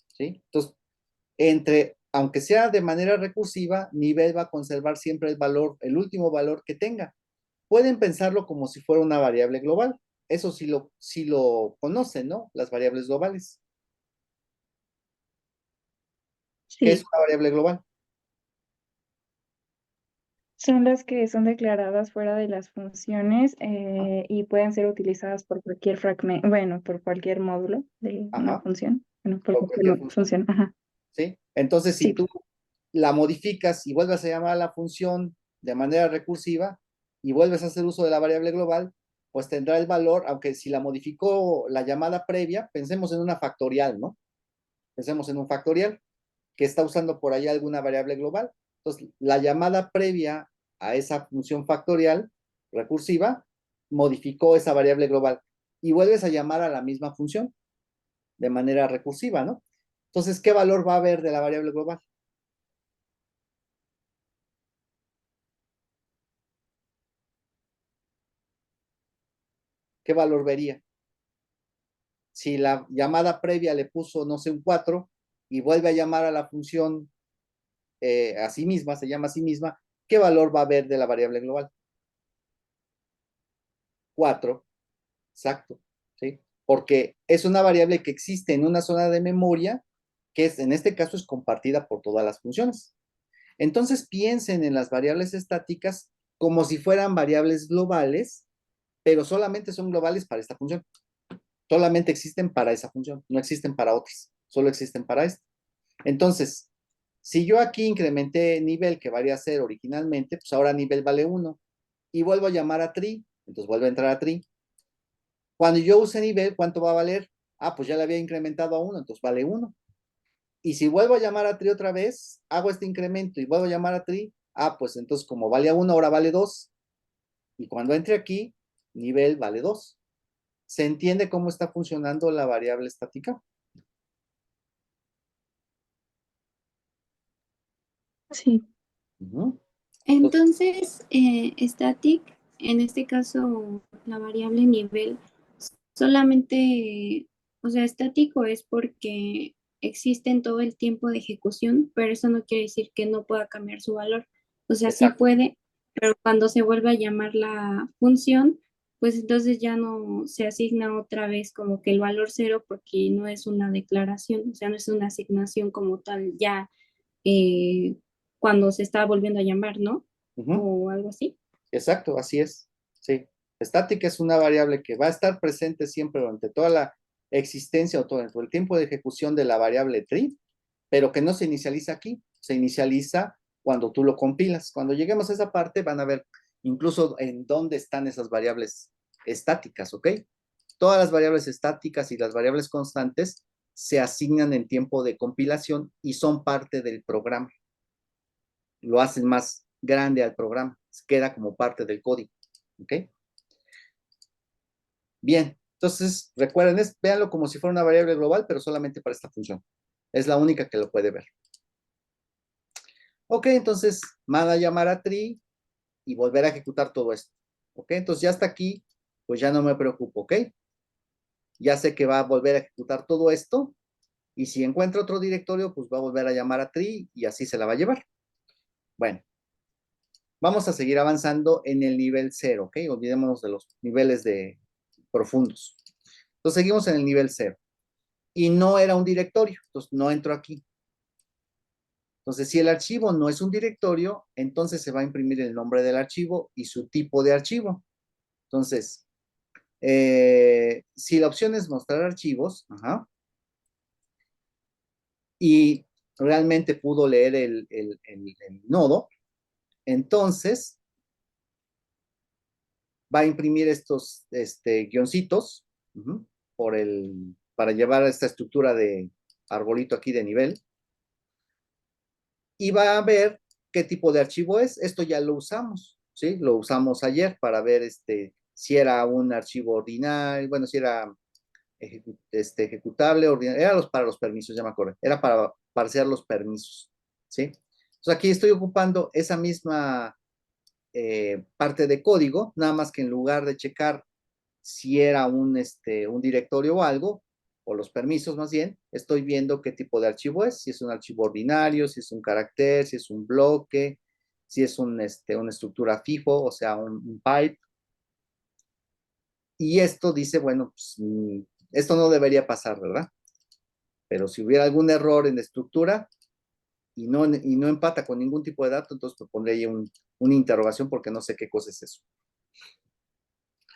¿Sí? Entonces, aunque sea de manera recursiva, nivel va a conservar siempre el valor, el último valor que tenga. Pueden pensarlo como si fuera una variable global. Eso sí lo conocen, ¿no? Las variables globales. ¿Qué es Sí, una variable global? son las que son declaradas fuera de las funciones y pueden ser utilizadas por cualquier fragmento, bueno, por cualquier módulo de una Ajá, función, bueno, por por cualquier cualquier función. función, ajá, ¿Sí? Entonces, si sí, tú la modificas y vuelves a llamar a la función de manera recursiva y vuelves a hacer uso de la variable global, pues tendrá el valor, aunque si la modificó la llamada previa, pensemos en una factorial, ¿no? Pensemos en un factorial que está usando por ahí alguna variable global. Entonces, la llamada previa a esa función factorial recursiva modificó esa variable global y vuelves a llamar a la misma función de manera recursiva, ¿no? Entonces, ¿qué valor va a haber de la variable global? ¿Qué valor vería? Si la llamada previa le puso, no sé, un 4 y vuelve a llamar a la función a sí misma, se llama a sí misma, ¿qué valor va a haber de la variable global? 4, exacto, ¿sí? Porque es una variable que existe en una zona de memoria que es, en este caso es compartida por todas las funciones. Entonces piensen en las variables estáticas como si fueran variables globales, pero solamente son globales para esta función. Solamente existen para esa función, no existen para otras, solo existen para esta. Entonces, si yo aquí incrementé nivel que valía 0 originalmente, pues ahora nivel vale 1 y vuelvo a llamar a tree, entonces vuelvo a entrar a tree. Cuando yo use nivel, ¿cuánto va a valer? Ah, pues ya le había incrementado a 1, entonces vale 1. Y si vuelvo a llamar a tree otra vez, hago este incremento y vuelvo a llamar a tree, ah, pues entonces como valía 1, ahora vale 2. Y cuando entre aquí, nivel vale 2. ¿Se entiende cómo está funcionando la variable estática? sí, Ujú. Entonces, Entonces, static, en este caso, la variable nivel, solamente, o sea, estático es porque existe en todo el tiempo de ejecución, pero eso no quiere decir que no pueda cambiar su valor. O sea, sí exacto. puede, pero cuando se vuelve a llamar la función, pues entonces ya no se asigna otra vez como que el valor cero porque no es una declaración, o sea, no es una asignación como tal ya eh, cuando se está volviendo a llamar, ¿no? Ujú. O algo así. Exacto, así es. Sí. Estática es una variable que va a estar presente siempre durante toda la existencia o todo el tiempo de ejecución de la variable tree, pero que no se inicializa aquí, se inicializa cuando tú lo compilas. Cuando lleguemos a esa parte van a ver incluso en dónde están esas variables estáticas, ¿ok? Todas las variables estáticas y las variables constantes se asignan en tiempo de compilación y son parte del programa. Lo hacen más grande al programa, queda como parte del código, ¿ok? Bien, entonces recuerden, véanlo como si fuera una variable global, pero solamente para esta función. Es la única que lo puede ver. Ok, entonces manda a llamar a tree y volver a ejecutar todo esto. Ok, entonces ya hasta aquí, pues ya no me preocupo, ok. Ya sé que va a volver a ejecutar todo esto y si encuentra otro directorio, pues va a volver a llamar a tree y así se la va a llevar. Bueno, Vamos a seguir avanzando en el nivel 0, ¿ok? Olvidémonos de los niveles de profundos. Entonces seguimos en el nivel 0. Y no era un directorio, entonces no entro aquí. Entonces, si el archivo no es un directorio, entonces se va a imprimir el nombre del archivo y su tipo de archivo. Entonces, si la opción es mostrar archivos, y realmente pudo leer el nodo, entonces va a imprimir estos guioncitos para llevar a esta estructura de arbolito aquí de nivel, y va a ver qué tipo de archivo es. Esto ya lo usamos, ¿sí? Lo usamos ayer para ver si era un archivo ordinario, bueno, si era ejecutable, ordinario, era para los permisos, ya me acuerdo, era para parsear los permisos, ¿sí? Entonces aquí estoy ocupando esa misma parte de código, nada más que en lugar de checar si era un directorio o algo, o los permisos más bien, estoy viendo qué tipo de archivo es, si es un archivo ordinario, si es un carácter, si es un bloque, si es una estructura fijo, o sea, un pipe. Y esto dice, bueno, pues, esto no debería pasar, ¿verdad? Pero si hubiera algún error en la estructura y no empata con ningún tipo de dato, entonces pues, pondré ahí una interrogación porque no sé qué cosa es eso.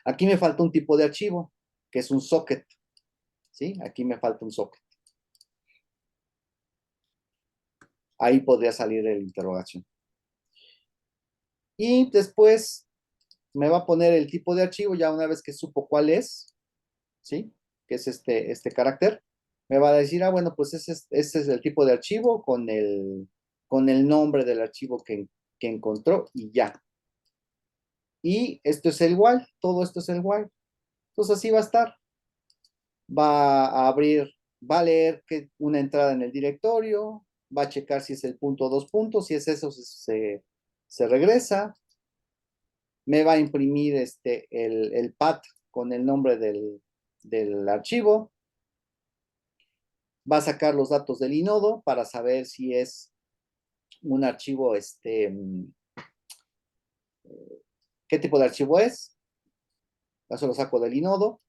Aquí me falta un tipo de archivo, que es un socket, ¿sí? Aquí me falta un socket. Ahí podría salir la interrogación. Y después me va a poner el tipo de archivo, ya una vez que supo cuál es, ¿sí? Que es este carácter. Me va a decir, bueno, pues ese es el tipo de archivo con el nombre del archivo que encontró y ya. Y esto es el while, todo esto es el while. Entonces así va a estar. Va a abrir, va a leer una entrada en el directorio, va a checar si es el punto 2 puntos, si es eso se regresa, me va a imprimir el path con el nombre del archivo, va a sacar los datos del inodo para saber si es un archivo, qué tipo de archivo es, eso lo saco del inodo,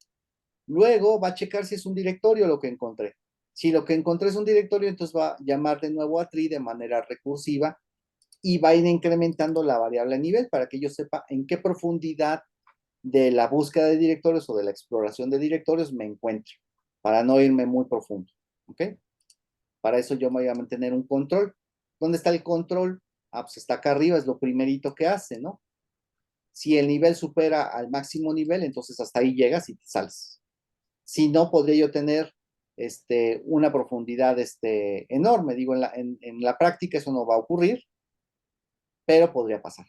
luego va a checar si es un directorio lo que encontré. Si lo que encontré es un directorio, entonces va a llamar de nuevo a tree de manera recursiva y va a ir incrementando la variable a nivel para que yo sepa en qué profundidad de la búsqueda de directorios o de la exploración de directorios me encuentro, para no irme muy profundo. ¿Ok? Para eso yo me voy a mantener un control. ¿Dónde está el control? Pues está acá arriba, es lo primerito que hace, ¿no? Si el nivel supera al máximo nivel, entonces hasta ahí llegas y te sales. Si no, podría yo tener una profundidad enorme. Digo, en la práctica eso no va a ocurrir, pero podría pasar,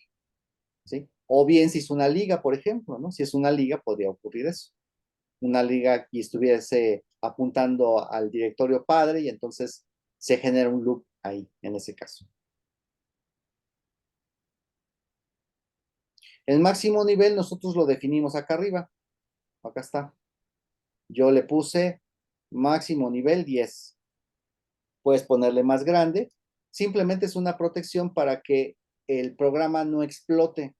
¿sí? O bien si es una liga, por ejemplo, ¿no? Si es una liga, podría ocurrir eso. Una liga y estuviese apuntando al directorio padre y entonces se genera un loop ahí, en ese caso. El máximo nivel nosotros lo definimos acá arriba. Acá está. Yo le puse máximo nivel 10. Puedes ponerle más grande. Simplemente es una protección para que el programa no explote,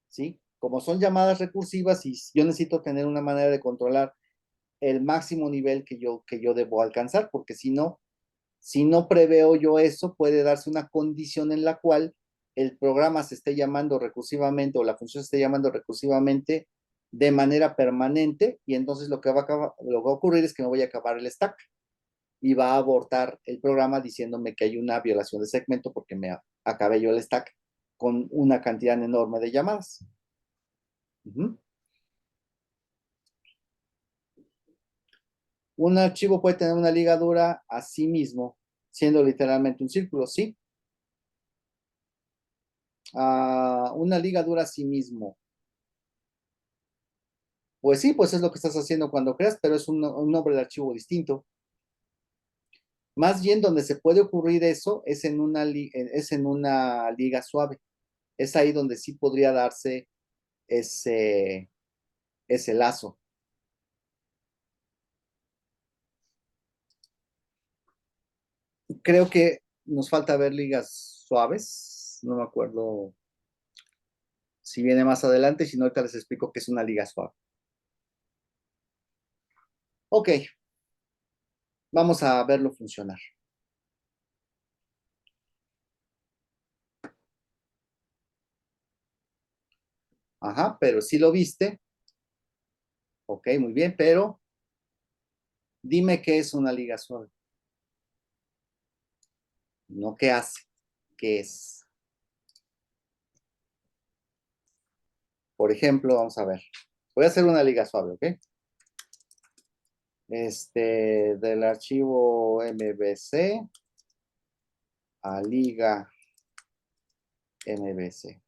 ¿sí? Como son llamadas recursivas y yo necesito tener una manera de controlar el máximo nivel que yo debo alcanzar, porque si no preveo yo eso, puede darse una condición en la cual el programa se esté llamando recursivamente o la función se esté llamando recursivamente de manera permanente y entonces lo que va a ocurrir es que me voy a acabar el stack y va a abortar el programa diciéndome que hay una violación de segmento porque me acabé yo el stack con una cantidad enorme de llamadas. Un archivo puede tener una ligadura a sí mismo, siendo literalmente un círculo, ¿sí? Una ligadura a sí mismo. Pues sí, pues es lo que estás haciendo cuando creas, pero es un nombre de archivo distinto. Más bien donde se puede ocurrir eso es en una liga suave. Es ahí donde sí podría darse ese lazo. Creo que nos falta ver ligas suaves. No me acuerdo si viene más adelante, si no, ahorita les explico qué es una liga suave. Ok, vamos a verlo funcionar. Ajá, pero si lo viste. Ok, muy bien, pero dime qué es una liga suave. No qué hace, qué es. Por ejemplo, vamos a ver. Voy a hacer una liga suave, ¿ok? Del archivo MVC a liga MVC.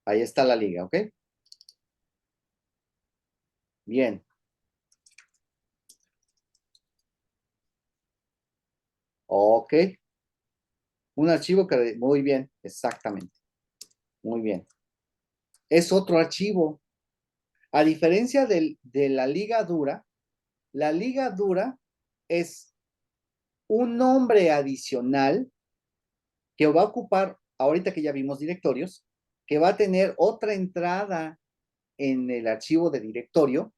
Ahí está la liga, ¿ok? Bien. Ok. Un archivo que... Muy bien, exactamente. Muy bien. Es otro archivo. A diferencia de la liga dura es un nombre adicional que va a ocupar, ahorita que ya vimos directorios, que va a tener otra entrada en el archivo de directorio,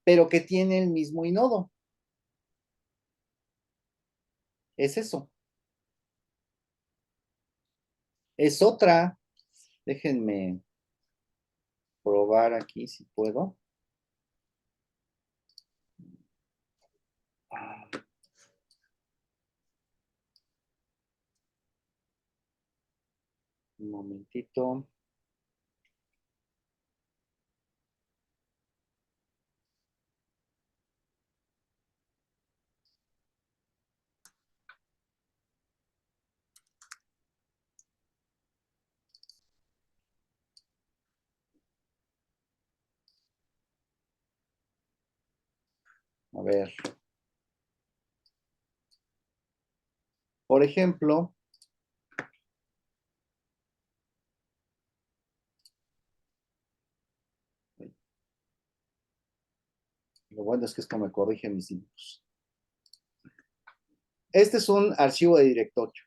pero que tiene el mismo inodo. Es eso. Es otra. Déjenme probar aquí si puedo. Un momentito. A ver. Por ejemplo, lo bueno es que esto me corrige mis inputs. Este es un archivo de directorio.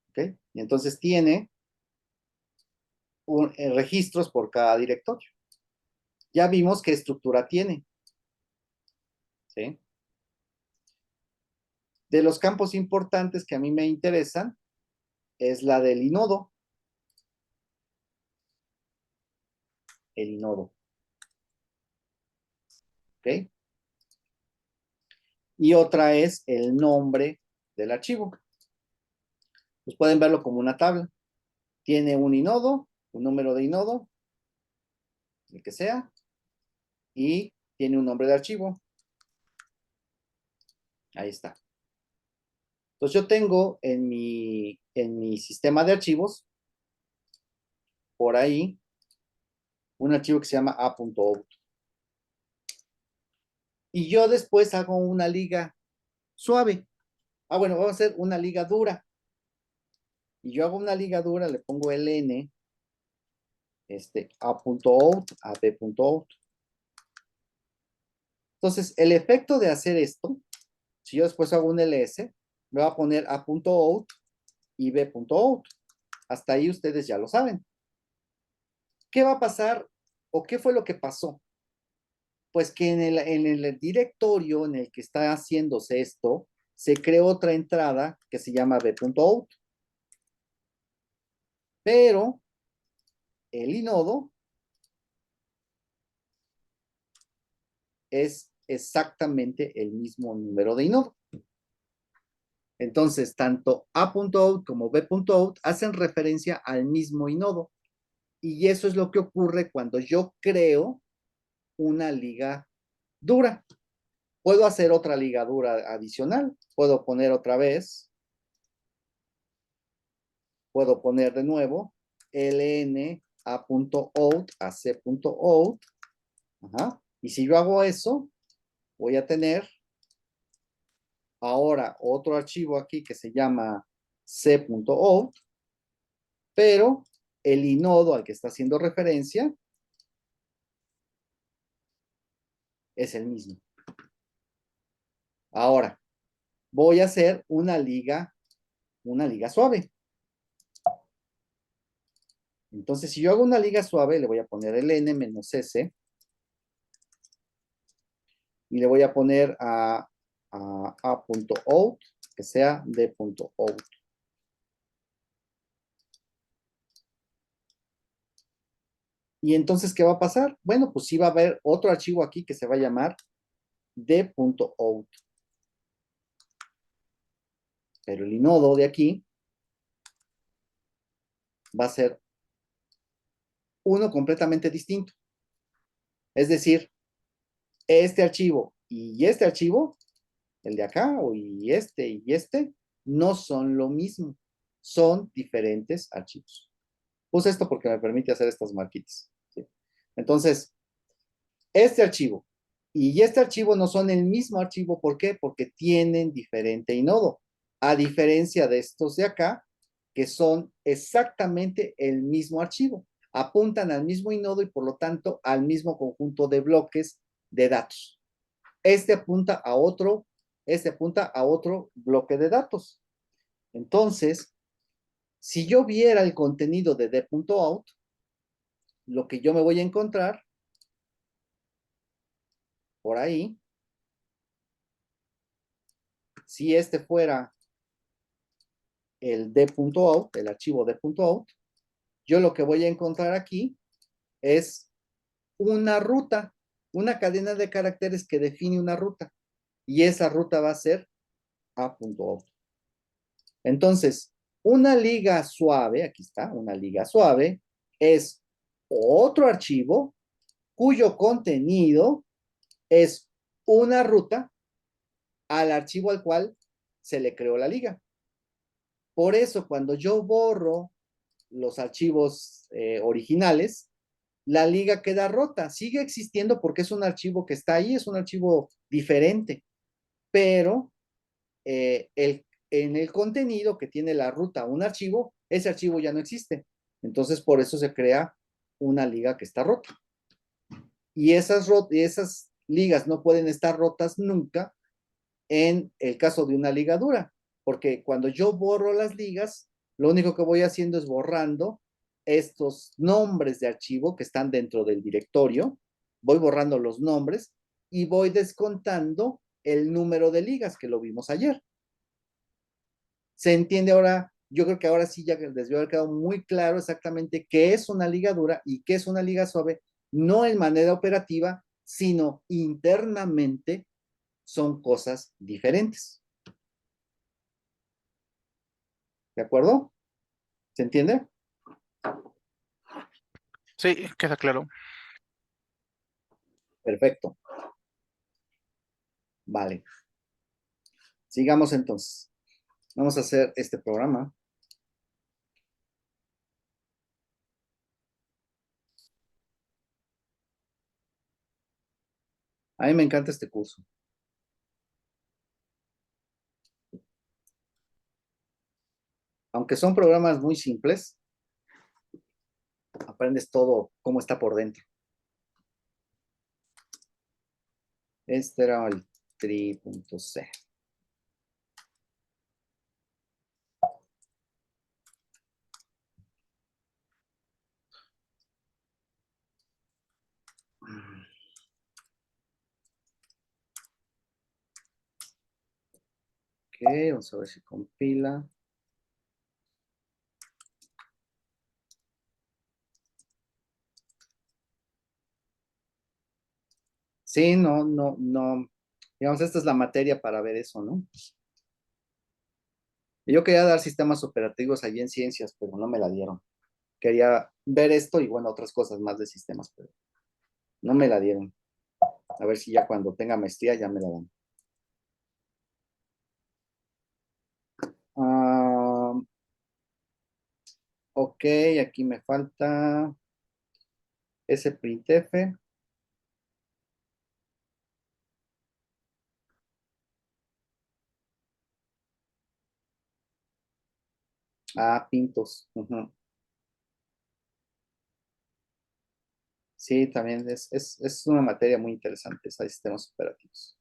¿Ok? Y entonces tiene registros por cada directorio. Ya vimos qué estructura tiene. ¿Sí? De los campos importantes que a mí me interesan es la del inodo. El inodo. ¿Ok? Y otra es el nombre del archivo. Pues pueden verlo como una tabla. Tiene un inodo, un número de inodo, el que sea, y tiene un nombre de archivo. Ahí está. Entonces yo tengo en mi sistema de archivos, por ahí, un archivo que se llama a.out. Y yo después hago una liga suave. Ah, bueno, vamos a hacer una liga dura. Y yo hago una liga dura, le pongo ln, a.out, a b.out. Entonces, el efecto de hacer esto, si yo después hago un ls, me va a poner a.out y b.out. Hasta ahí ustedes ya lo saben. ¿Qué va a pasar o qué fue lo que pasó? Pues que en el directorio en el que está haciéndose esto, se creó otra entrada que se llama b.out. Pero el inodo es exactamente el mismo número de inodo. Entonces, tanto a.out como b.out hacen referencia al mismo inodo. Y eso es lo que ocurre cuando yo creo una liga dura. Puedo hacer otra ligadura adicional. Puedo poner otra vez. Puedo poner de nuevo ln a.out a c.out. Y si yo hago eso, voy a tener ahora otro archivo aquí que se llama c.out, pero el inodo al que está haciendo referencia es el mismo. Ahora, voy a hacer una liga suave. Entonces, si yo hago una liga suave, le voy a poner el n menos s y le voy a poner a a.out, que sea d.out. Y entonces, ¿qué va a pasar? Bueno, pues sí va a haber otro archivo aquí que se va a llamar d.out. Pero el inodo de aquí va a ser uno completamente distinto. Es decir, este archivo y este archivo, el de acá y este, no son lo mismo. Son diferentes archivos. Puse esto porque me permite hacer estas marquitas. ¿Sí? Entonces, este archivo y este archivo no son el mismo archivo. ¿Por qué? Porque tienen diferente inodo. A diferencia de estos de acá, que son exactamente el mismo archivo. Apuntan al mismo inodo y por lo tanto al mismo conjunto de bloques de datos. Este apunta a otro bloque de datos. Entonces, si yo viera el contenido de d.out, lo que yo me voy a encontrar por ahí, si este fuera el d.out, el archivo d.out, yo lo que voy a encontrar aquí es una ruta, una cadena de caracteres que define una ruta. Y esa ruta va a ser a.out. Entonces, una liga suave, aquí está, una liga suave, es otro archivo cuyo contenido es una ruta al archivo al cual se le creó la liga. Por eso, cuando yo borro los archivos originales, la liga queda rota. Sigue existiendo porque es un archivo que está ahí, es un archivo diferente, pero en el contenido que tiene la ruta a un archivo, ese archivo ya no existe. Entonces, por eso se crea una liga que está rota. Y esas ligas no pueden estar rotas nunca en el caso de una ligadura, porque cuando yo borro las ligas, lo único que voy haciendo es borrando estos nombres de archivo que están dentro del directorio, voy borrando los nombres y voy descontando el número de ligas que lo vimos ayer. ¿Se entiende ahora? Yo creo que ahora sí ya les debe haber quedado muy claro exactamente qué es una ligadura y qué es una liga suave, no en manera operativa, sino internamente son cosas diferentes. ¿De acuerdo? ¿Se entiende? Sí, queda claro. Perfecto. Vale. Sigamos entonces. Vamos a hacer este programa. A mí me encanta este curso. Aunque son programas muy simples, aprendes todo cómo está por dentro. Este era el tri.c. Ok, vamos a ver si compila. Sí, no. Digamos, esta es la materia para ver eso, ¿no? Yo quería dar sistemas operativos allí en ciencias, pero no me la dieron. Quería ver esto y, bueno, otras cosas más de sistemas, pero no me la dieron. A ver si ya cuando tenga maestría ya me la dan. Ah, ok, aquí me falta ese printf. Ah, pintos. Ujú. Sí, también es una materia muy interesante, esa de sistemas operativos.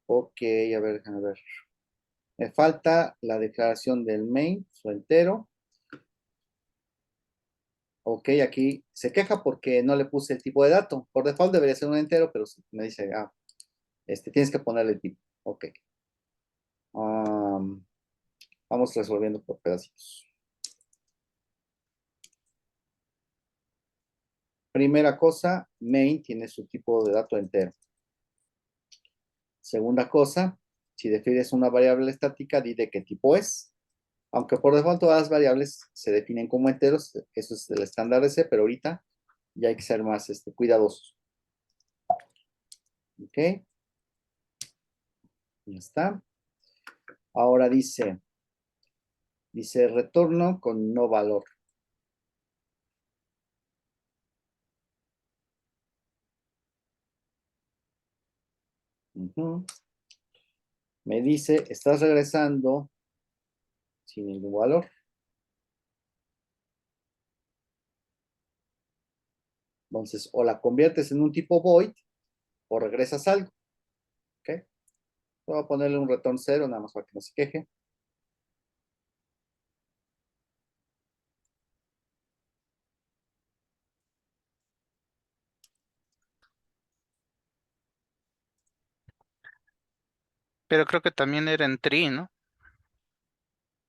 Ok, a ver, déjame ver. Me falta la declaración del main, su entero. Ok, aquí se queja porque no le puse el tipo de dato. Por default debería ser un entero, pero me dice, tienes que ponerle el tipo. Ok. Vamos resolviendo por pedacitos. Primera cosa, main tiene su tipo de dato entero. Segunda cosa, si defines una variable estática, di de qué tipo es. Aunque por default todas las variables se definen como enteros, eso es el estándar de C, pero ahorita ya hay que ser más cuidadosos. Ok, ya está. Ahora dice retorno con no valor. Me dice, estás regresando sin ningún valor. Entonces, o la conviertes en un tipo void o regresas algo. ¿Ok? Voy a ponerle un return 0, nada más para que no se queje. Pero creo que también era en tree, ¿no?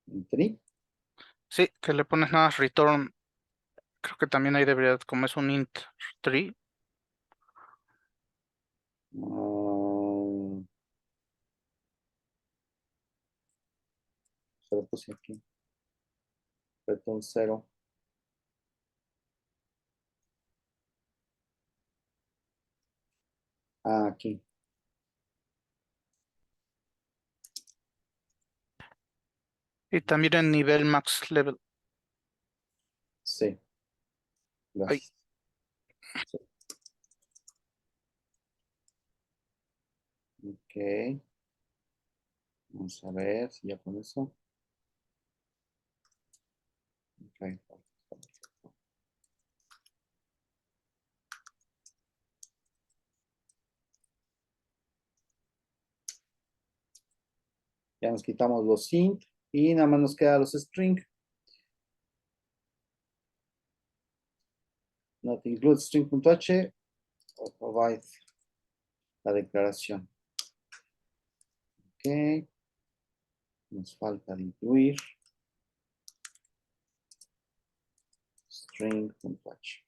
En tree. Sí, que le pones nada más return. Creo que también ahí debería, como es un int tree. Se lo puse aquí. Return 0. Aquí. Y también en nivel max level. Sí. Ay, Gracias. Sí. Ok. Vamos a ver si ya con eso. Okay. Ya nos quitamos los int y nada más nos quedan los string. Not include string.h o provide la declaración. Ok. Nos falta de incluir string.h.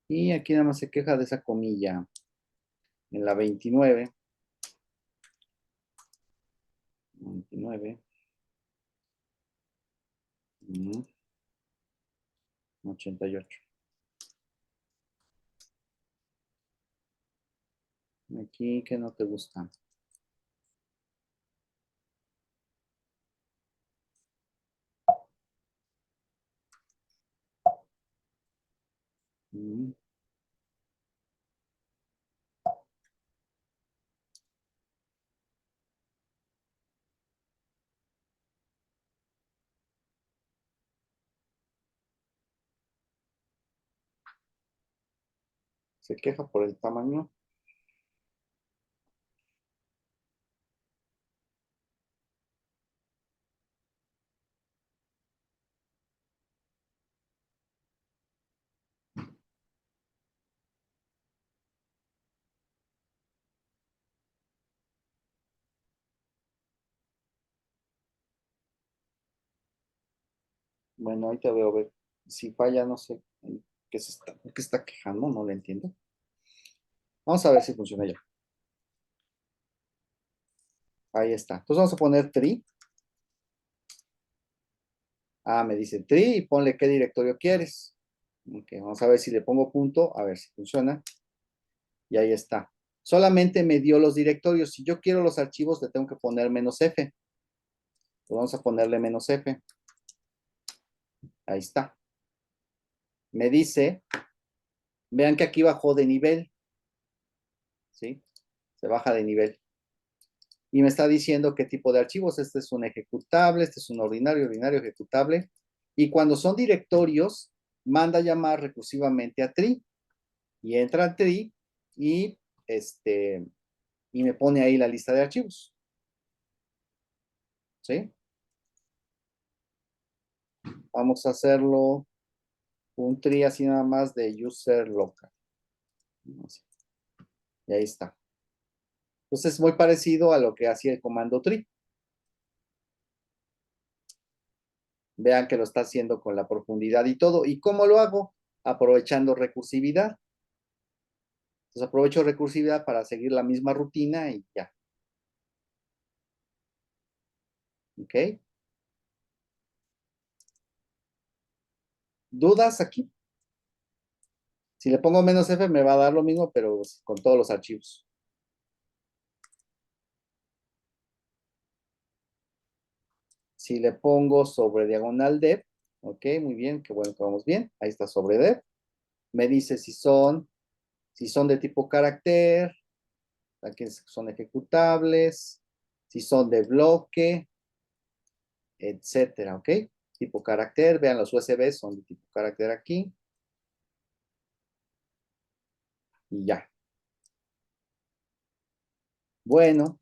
Y aquí nada más se queja de esa comilla. En la 29. 29. 88. Aquí que no te gusta. Se queja por el tamaño. Bueno, ahí te veo a ver. Si falla, no sé qué se está quejando, no lo entiendo. Vamos a ver si funciona ya. Ahí está. Entonces vamos a poner tree. Me dice tree y ponle qué directorio quieres. Ok, vamos a ver si le pongo punto, a ver si funciona. Y ahí está. Solamente me dio los directorios. Si yo quiero los archivos, le tengo que poner -f. Entonces vamos a ponerle -f. Ahí está. Me dice, vean que aquí bajó de nivel. ¿Sí? Se baja de nivel. Y me está diciendo qué tipo de archivos. Este es un ejecutable, este es un ordinario ejecutable. Y cuando son directorios, manda llamar recursivamente a tree y entra al tree y, y me pone ahí la lista de archivos. ¿Sí? Vamos a hacerlo un tree así nada más de user local. Y ahí está. Entonces es muy parecido a lo que hacía el comando tree. Vean que lo está haciendo con la profundidad y todo. ¿Y cómo lo hago? Aprovechando recursividad. Entonces aprovecho recursividad para seguir la misma rutina y ya. ¿Ok? ¿Dudas aquí? Si le pongo -F me va a dar lo mismo, pero con todos los archivos. Si le pongo sobre diagonal dep, ok, muy bien, qué bueno que vamos bien. Ahí está sobre dep. Me dice si son de tipo carácter, aquí son ejecutables, si son de bloque, etcétera, ¿ok? Tipo carácter, vean los USB son de tipo carácter aquí. Y ya. Bueno,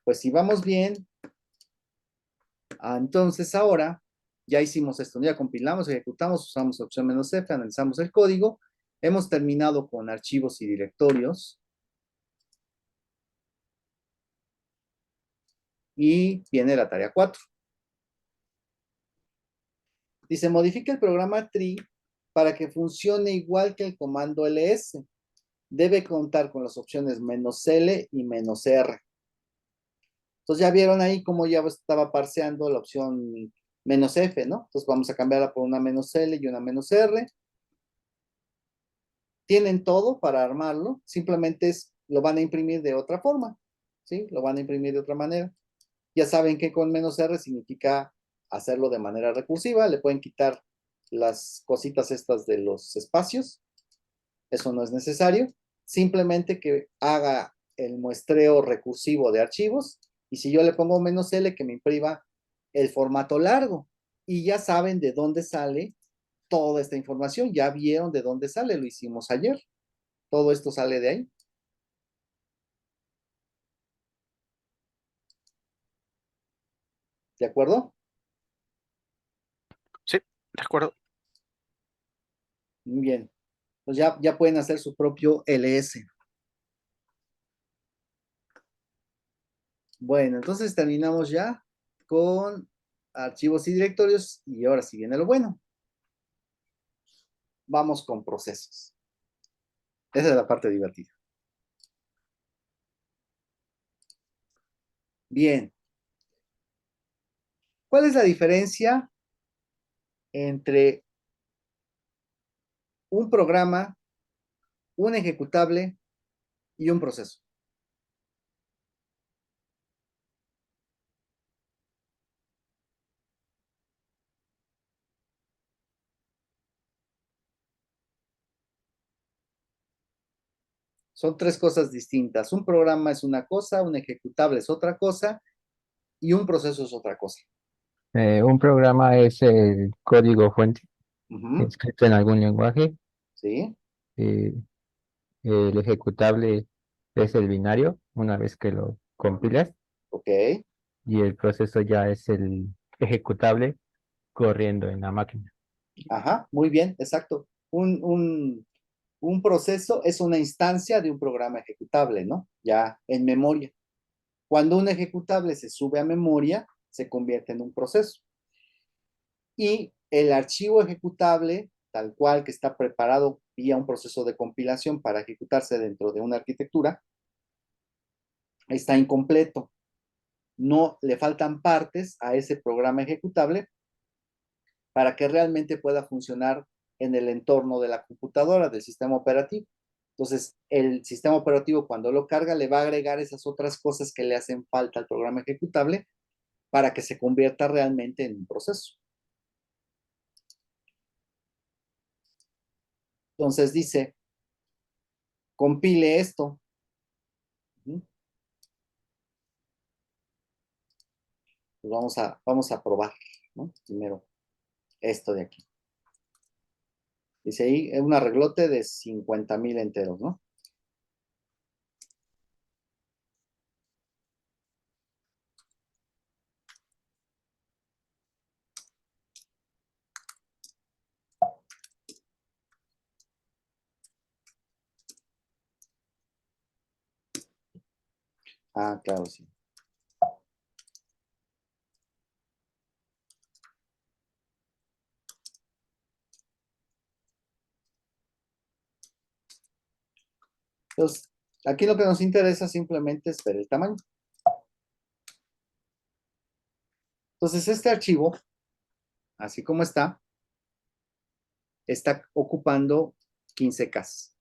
pues si vamos bien, entonces ahora ya hicimos esto, ya compilamos, ejecutamos, usamos opción -F, analizamos el código, hemos terminado con archivos y directorios. Y viene la tarea 4. Dice, modifica el programa tree para que funcione igual que el comando ls. Debe contar con las opciones -L y -R. Entonces ya vieron ahí cómo ya estaba parseando la opción -F, ¿no? Entonces vamos a cambiarla por una -L y una -R. Tienen todo para armarlo, simplemente lo van a imprimir de otra forma, ¿sí? Lo van a imprimir de otra manera. Ya saben que con -R significa hacerlo de manera recursiva, le pueden quitar las cositas estas de los espacios, eso no es necesario, simplemente que haga el muestreo recursivo de archivos, y si yo le pongo -L, que me imprima el formato largo, y ya saben de dónde sale toda esta información, ya vieron de dónde sale, lo hicimos ayer, todo esto sale de ahí. ¿De acuerdo? Sí, de acuerdo. Muy bien. Pues ya pueden hacer su propio ls. Bueno, entonces terminamos ya con archivos y directorios y ahora sí viene lo bueno. Vamos con procesos. Esa es la parte divertida. Bien. ¿Cuál es la diferencia entre un programa, un ejecutable y un proceso? Son tres cosas distintas. Un programa es una cosa, un ejecutable es otra cosa y un proceso es otra cosa. Un programa es el código fuente Ujú. escrito en algún lenguaje. ¿Sí? eh, el ejecutable es el binario una vez que lo compilas Ok. y el proceso ya es el ejecutable corriendo en la máquina. Ajá, muy bien, exacto. Un proceso es una instancia de un programa ejecutable, ¿no? Ya en memoria. Cuando un ejecutable se sube a memoria, se convierte en un proceso. Y el archivo ejecutable, tal cual que está preparado vía un proceso de compilación para ejecutarse dentro de una arquitectura, está incompleto. No le faltan partes a ese programa ejecutable para que realmente pueda funcionar en el entorno de la computadora, del sistema operativo. Entonces, el sistema operativo cuando lo carga le va a agregar esas otras cosas que le hacen falta al programa ejecutable para que se convierta realmente en un proceso. Entonces dice, compile esto. Pues vamos a probar, ¿no? Primero esto de aquí. Dice ahí, un arreglote de 50,000 enteros, ¿no? Ah, claro, sí. Entonces, aquí lo que nos interesa simplemente es ver el tamaño. Entonces, este archivo, así como está ocupando 15K.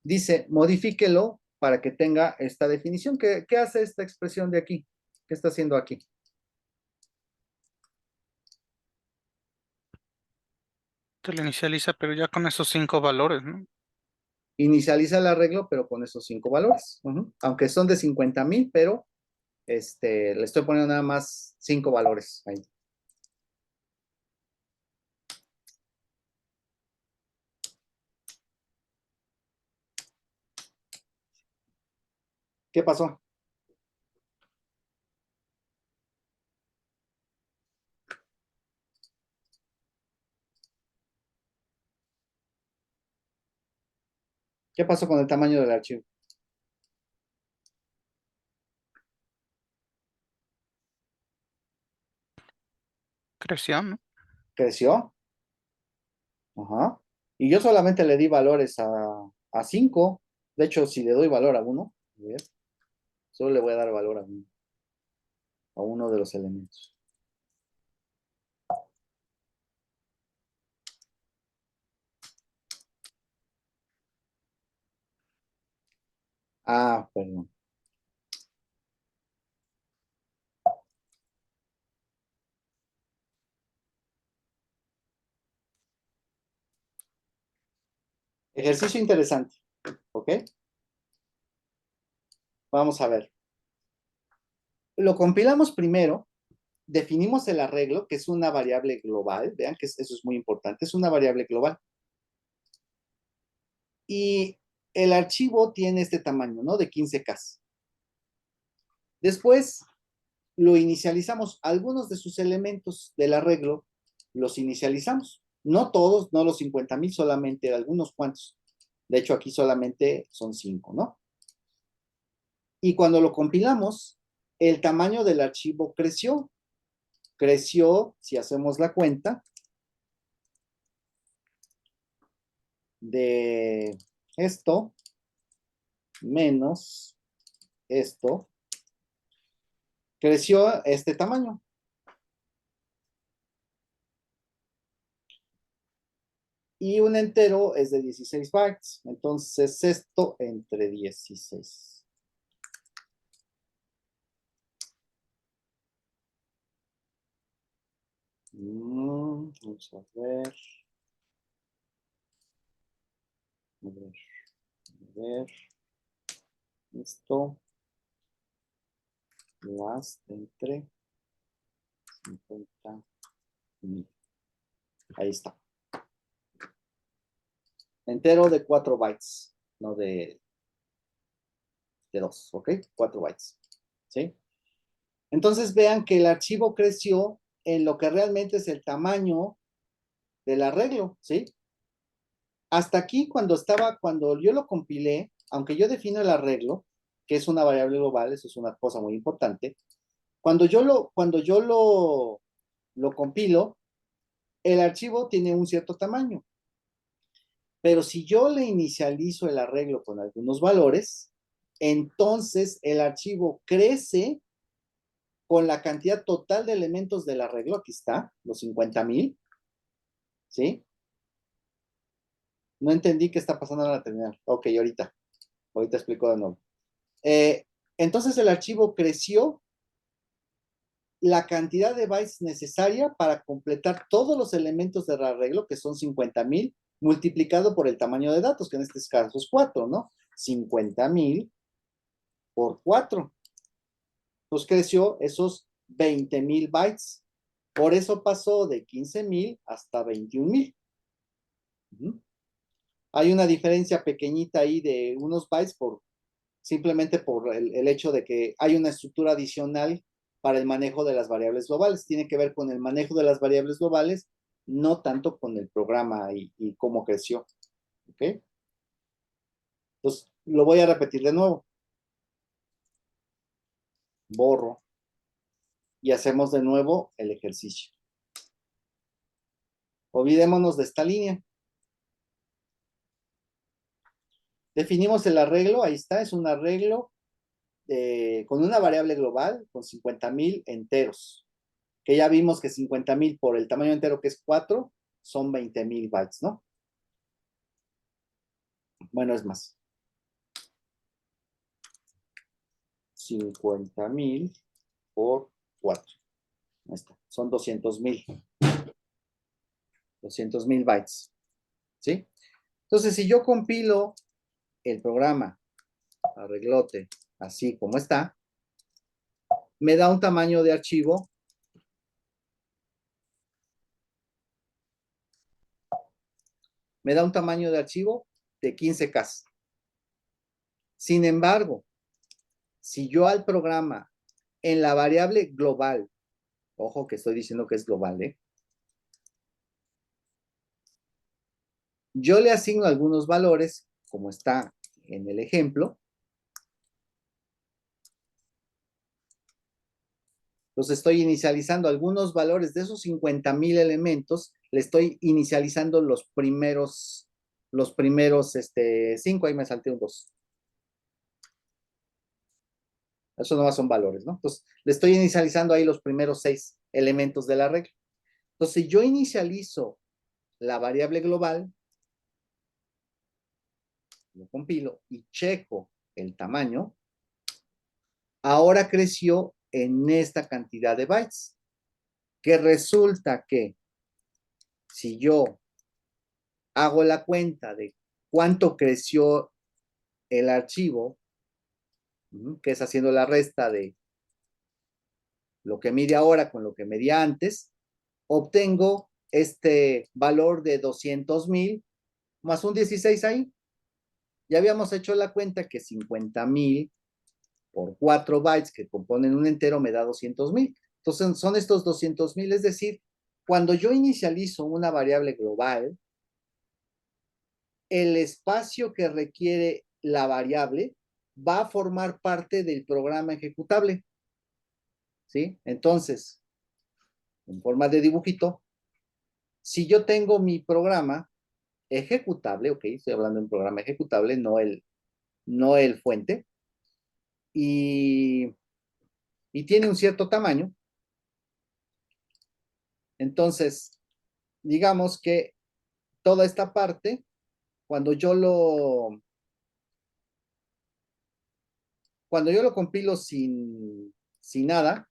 Dice, modifíquelo para que tenga esta definición. ¿Qué hace esta expresión de aquí? ¿Qué está haciendo aquí? Te lo inicializa, pero ya con esos 5 valores, ¿no? Inicializa el arreglo, pero con esos 5 valores. Aunque son de 50,000, pero le estoy poniendo nada más 5 valores ahí. ¿Qué pasó? ¿Qué pasó con el tamaño del archivo? Creció, ¿no? ¿Creció? Ajá. Y yo solamente le di valores a 5. De hecho, si le doy valor a 1, solo le voy a dar valor a uno de los elementos. Ah, perdón. Ejercicio interesante, ¿ok? Vamos a ver. Lo compilamos primero, definimos el arreglo, que es una variable global. Vean que eso es muy importante, es una variable global. Y el archivo tiene este tamaño, ¿no? De 15K. Después lo inicializamos. Algunos de sus elementos del arreglo los inicializamos. No todos, no los 50,000, solamente algunos cuantos. De hecho, aquí solamente son 5, ¿no? Y cuando lo compilamos, el tamaño del archivo creció. Creció, si hacemos la cuenta, de esto menos esto, creció este tamaño. Y un entero es de 16 bytes. Entonces, esto entre 16. Vamos a ver. A ver. A ver. Esto. Más entre 50,000. Ahí está. Entero de 4 bytes. No de 2, ¿ok? 4 bytes. ¿Sí? Entonces vean que el archivo creció en lo que realmente es el tamaño del arreglo, ¿sí? Hasta aquí cuando yo lo compilé, aunque yo defino el arreglo, que es una variable global, eso es una cosa muy importante, cuando yo lo compilo, el archivo tiene un cierto tamaño. Pero si yo le inicializo el arreglo con algunos valores, entonces el archivo crece con la cantidad total de elementos del arreglo. Aquí está, los 50,000, ¿sí? No entendí qué está pasando en la terminal. Ok, ahorita explico de nuevo. Entonces el archivo creció la cantidad de bytes necesaria para completar todos los elementos del arreglo, que son 50,000, multiplicado por el tamaño de datos, que en este caso es 4, ¿no? 50,000 por 4. Entonces creció esos 20,000 bytes. Por eso pasó de 15,000 hasta 21,000. Hay una diferencia pequeñita ahí de unos bytes simplemente por el hecho de que hay una estructura adicional para el manejo de las variables globales. Tiene que ver con el manejo de las variables globales, no tanto con el programa y cómo creció. ¿Ok? Entonces, lo voy a repetir de nuevo. Borro. Y hacemos de nuevo el ejercicio. Olvidémonos de esta línea. Definimos el arreglo, ahí está, es un arreglo con una variable global con 50,000 enteros. Que ya vimos que 50,000 por el tamaño entero que es 4 son 20,000 bytes, ¿no? Bueno, es más. 50,000 por 4. Ahí está. Son 200,000. 200,000 bytes. ¿Sí? Entonces, si yo compilo el programa arreglote así como está, me da un tamaño de archivo de 15K. Sin embargo, si yo al programa en la variable global, ojo que estoy diciendo que es global, yo le asigno algunos valores, como está en el ejemplo. Entonces estoy inicializando algunos valores de esos 50,000 elementos, le estoy inicializando los primeros 5, ahí me salté un 2. Eso nomás son valores, ¿no? Entonces, le estoy inicializando ahí los primeros 6 elementos de la regla. Entonces, si yo inicializo la variable global, lo compilo y checo el tamaño, ahora creció en esta cantidad de bytes, que resulta que si yo hago la cuenta de cuánto creció el archivo, que es haciendo la resta de lo que mide ahora con lo que medía antes, obtengo este valor de 200,000 más un 16 ahí. Ya habíamos hecho la cuenta que 50,000 por 4 bytes que componen un entero me da 200,000. Entonces son estos 200,000, es decir, cuando yo inicializo una variable global, el espacio que requiere la variable va a formar parte del programa ejecutable. ¿Sí? Entonces, en forma de dibujito, si yo tengo mi programa ejecutable, ok, estoy hablando de un programa ejecutable, no el fuente, y tiene un cierto tamaño, entonces, digamos que toda esta parte, cuando yo lo compilo sin nada,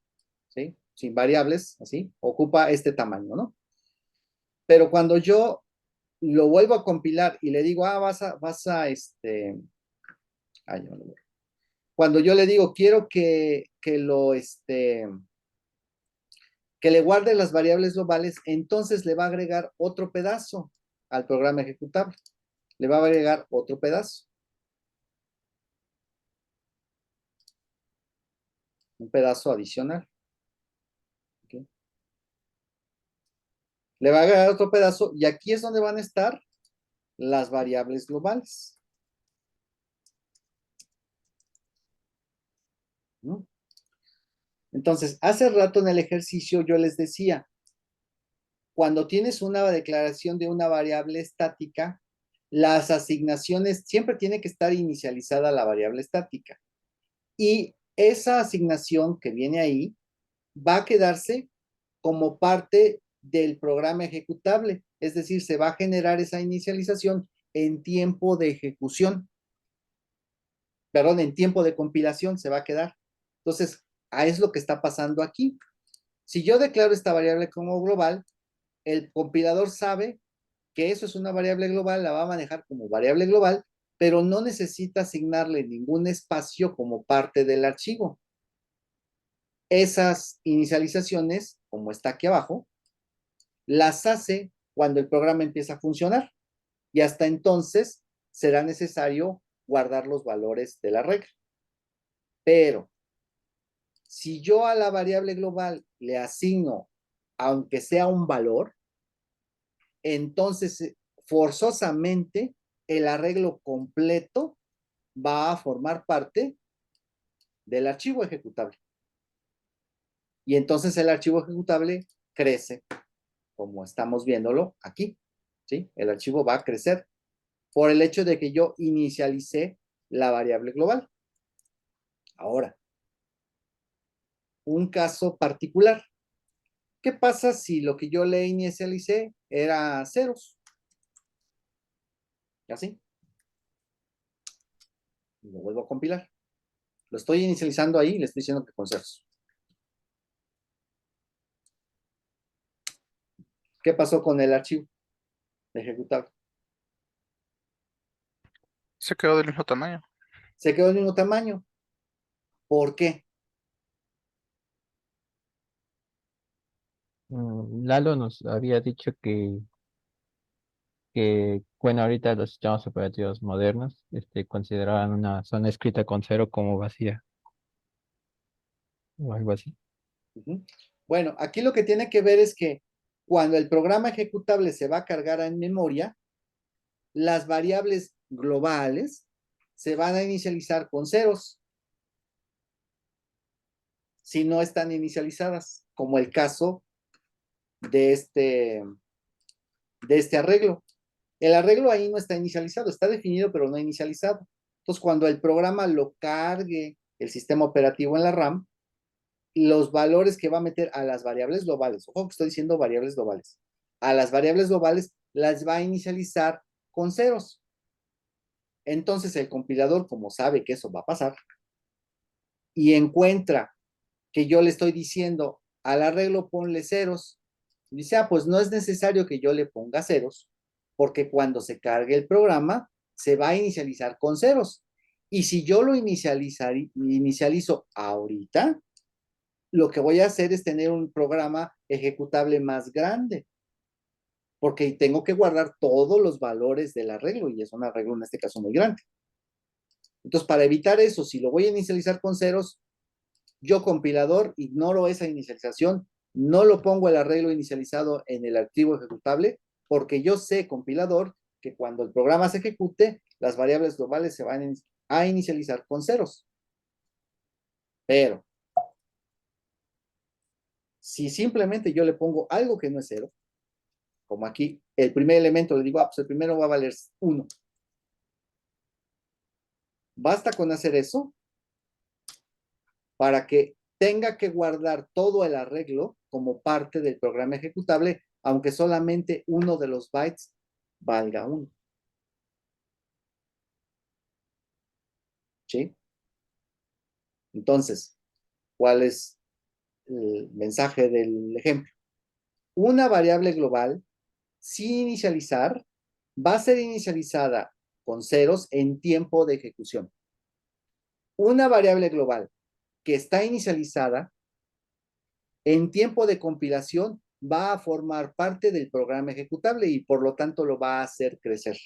¿sí? Sin variables, así, ocupa este tamaño, ¿no? Pero cuando yo lo vuelvo a compilar y le digo, cuando yo le digo, quiero que le guarde las variables globales, entonces le va a agregar otro pedazo al programa ejecutable. Le va a agregar otro pedazo. Un pedazo adicional. ¿Okay? Le va a agregar otro pedazo y aquí es donde van a estar las variables globales. ¿No? Entonces, hace rato en el ejercicio yo les decía, cuando tienes una declaración de una variable estática, las asignaciones siempre tiene que estar inicializada la variable estática. Y esa asignación que viene ahí va a quedarse como parte del programa ejecutable. Es decir, se va a generar esa inicialización en tiempo de ejecución. Perdón, en tiempo de compilación se va a quedar. Entonces, es lo que está pasando aquí. Si yo declaro esta variable como global, el compilador sabe que eso es una variable global, la va a manejar como variable global, pero no necesita asignarle ningún espacio como parte del archivo. Esas inicializaciones, como está aquí abajo, las hace cuando el programa empieza a funcionar. Y hasta entonces será necesario guardar los valores de la regla. Pero si yo a la variable global le asigno, aunque sea un valor, entonces forzosamente el arreglo completo va a formar parte del archivo ejecutable. Y entonces el archivo ejecutable crece, como estamos viéndolo aquí, ¿sí? El archivo va a crecer por el hecho de que yo inicialicé la variable global. Ahora, un caso particular. ¿Qué pasa si lo que yo le inicialicé era ceros? Así. Lo vuelvo a compilar. Lo estoy inicializando ahí y le estoy diciendo que con ceros. ¿Qué pasó con el archivo ejecutable? Se quedó del mismo tamaño. Se quedó del mismo tamaño. ¿Por qué? Lalo nos había dicho bueno, ahorita los sistemas operativos modernos consideraban una zona escrita con cero como vacía o algo así. Bueno, aquí lo que tiene que ver es que cuando el programa ejecutable se va a cargar en memoria, las variables globales se van a inicializar con ceros si no están inicializadas, como el caso de este arreglo. El arreglo ahí no está inicializado, está definido pero no inicializado. Entonces, cuando el programa lo cargue el sistema operativo en la RAM, los valores que va a meter a las variables globales, ojo que estoy diciendo variables globales, a las variables globales las va a inicializar con ceros. Entonces el compilador, como sabe que eso va a pasar, y encuentra que yo le estoy diciendo al arreglo ponle ceros, dice, pues no es necesario que yo le ponga ceros, porque cuando se cargue el programa, se va a inicializar con ceros. Y si yo lo inicializo ahorita, lo que voy a hacer es tener un programa ejecutable más grande, porque tengo que guardar todos los valores del arreglo, y es un arreglo en este caso muy grande. Entonces, para evitar eso, si lo voy a inicializar con ceros, yo compilador ignoro esa inicialización, no lo pongo el arreglo inicializado en el archivo ejecutable, porque yo sé, compilador, que cuando el programa se ejecute, las variables globales se van a inicializar con ceros. Pero, si simplemente yo le pongo algo que no es cero, como aquí, el primer elemento le digo, pues el primero va a valer 1. Basta con hacer eso para que tenga que guardar todo el arreglo como parte del programa ejecutable, aunque solamente uno de los bytes valga 1. ¿Sí? Entonces, ¿cuál es el mensaje del ejemplo? Una variable global, sin inicializar, va a ser inicializada con ceros en tiempo de ejecución. Una variable global que está inicializada en tiempo de compilación va a formar parte del programa ejecutable y por lo tanto lo va a hacer crecer.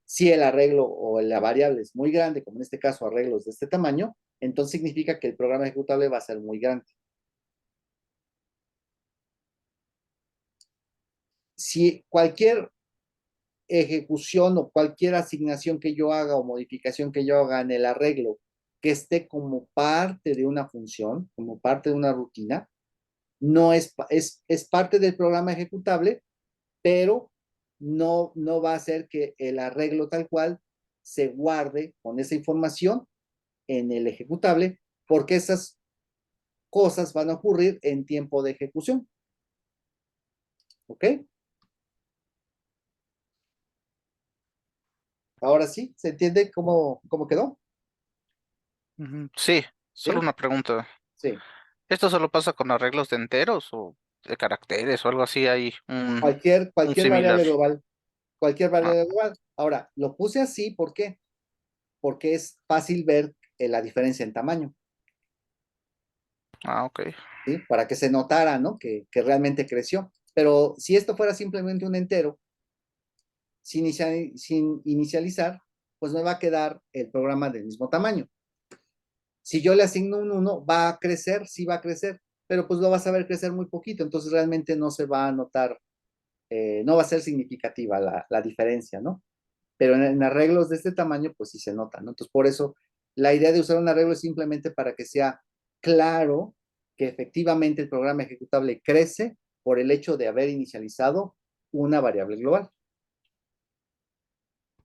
Si el arreglo o la variable es muy grande, como en este caso arreglos de este tamaño, entonces significa que el programa ejecutable va a ser muy grande. Si cualquier ejecución o cualquier asignación que yo haga o modificación que yo haga en el arreglo que esté como parte de una función, como parte de una rutina, no es parte del programa ejecutable, pero no va a hacer que el arreglo tal cual se guarde con esa información en el ejecutable, porque esas cosas van a ocurrir en tiempo de ejecución. ¿Ok? Ahora sí, ¿se entiende cómo quedó? Sí, solo ¿Sí? una pregunta. Sí. ¿Esto solo pasa con arreglos de enteros o de caracteres o algo así? Hay un Cualquier similar. variable global. Cualquier Ah, variable global. Ahora, lo puse así, ¿por qué? Porque es fácil ver la diferencia en tamaño. ok. ¿sí? Para que se notara, ¿no? Que realmente creció. Pero si esto fuera simplemente un entero, sin inicializar, pues me va a quedar el programa del mismo tamaño. Si yo le asigno un 1, ¿va a crecer? Sí va a crecer, pero pues lo vas a ver crecer muy poquito, entonces realmente no se va a notar, no va a ser significativa la diferencia, ¿no? Pero en arreglos de este tamaño, pues sí se nota, ¿no? Entonces, por eso, la idea de usar un arreglo es simplemente para que sea claro que efectivamente el programa ejecutable crece por el hecho de haber inicializado una variable global.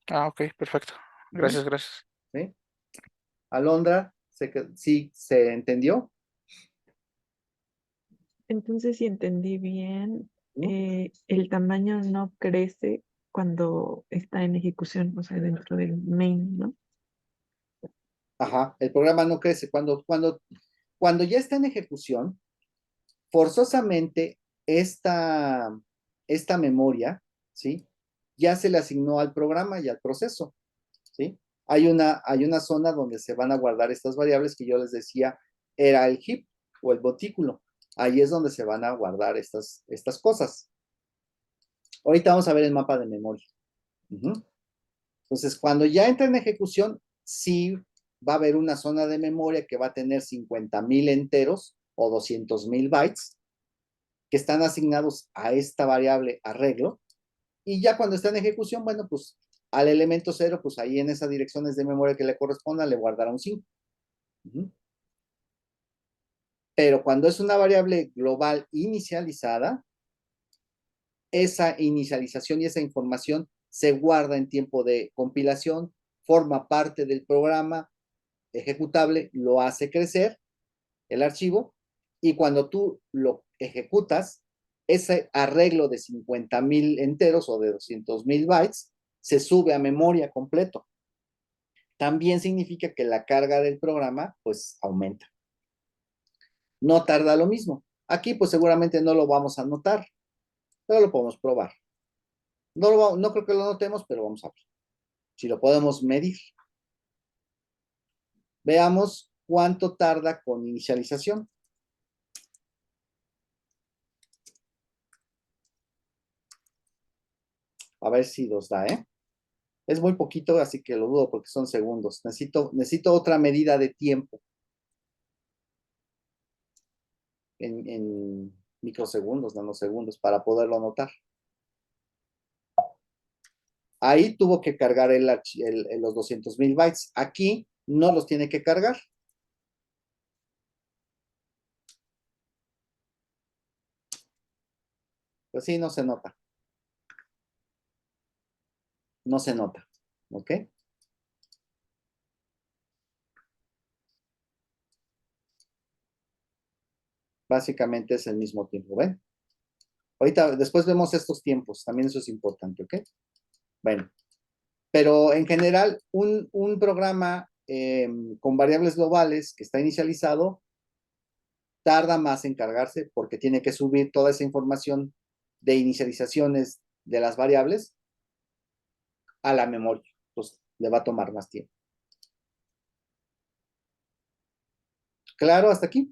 Ah, ok, perfecto. Gracias, gracias. ¿Sí? Alondra, ¿sí se entendió? Entonces, si entendí bien, ¿Mm? el tamaño no crece cuando está en ejecución, o sea, dentro del main, ¿no? Ajá, el programa no crece. Cuando ya está en ejecución, forzosamente esta memoria, ¿sí? Ya se le asignó al programa y al proceso, ¿sí? Hay una zona donde se van a guardar estas variables que yo les decía era el heap o el botículo. Ahí es donde se van a guardar estas cosas. Ahorita vamos a ver el mapa de memoria. Entonces, cuando ya entra en ejecución, sí va a haber una zona de memoria que va a tener 50,000 enteros o 200,000 bytes que están asignados a esta variable arreglo. Y ya cuando está en ejecución, bueno, pues al elemento 0, pues ahí en esas direcciones de memoria que le corresponda, le guardará un 5. Pero cuando es una variable global inicializada, esa inicialización y esa información se guarda en tiempo de compilación, forma parte del programa ejecutable, lo hace crecer el archivo, y cuando tú lo ejecutas, ese arreglo de 50,000 enteros o de 200,000 bytes se sube a memoria completo. También significa que la carga del programa pues aumenta. No tarda lo mismo. Aquí pues seguramente no lo vamos a notar, pero lo podemos probar. No creo que lo notemos, pero vamos a ver si lo podemos medir. Veamos cuánto tarda con inicialización. A ver si nos da, ¿eh? Es muy poquito, así que lo dudo porque son segundos. Necesito otra medida de tiempo en microsegundos, nanosegundos, para poderlo anotar. Ahí tuvo que cargar los 200,000 bytes. Aquí no los tiene que cargar. Pues sí, no se nota. No se nota. ¿Ok? Básicamente es el mismo tiempo, ¿ven? Ahorita, después vemos estos tiempos. También eso es importante, ¿ok? Bueno. Pero en general, un programa con variables globales que está inicializado tarda más en cargarse porque tiene que subir toda esa información de inicializaciones de las variables a la memoria. Entonces, le va a tomar más tiempo. ¿Claro hasta aquí?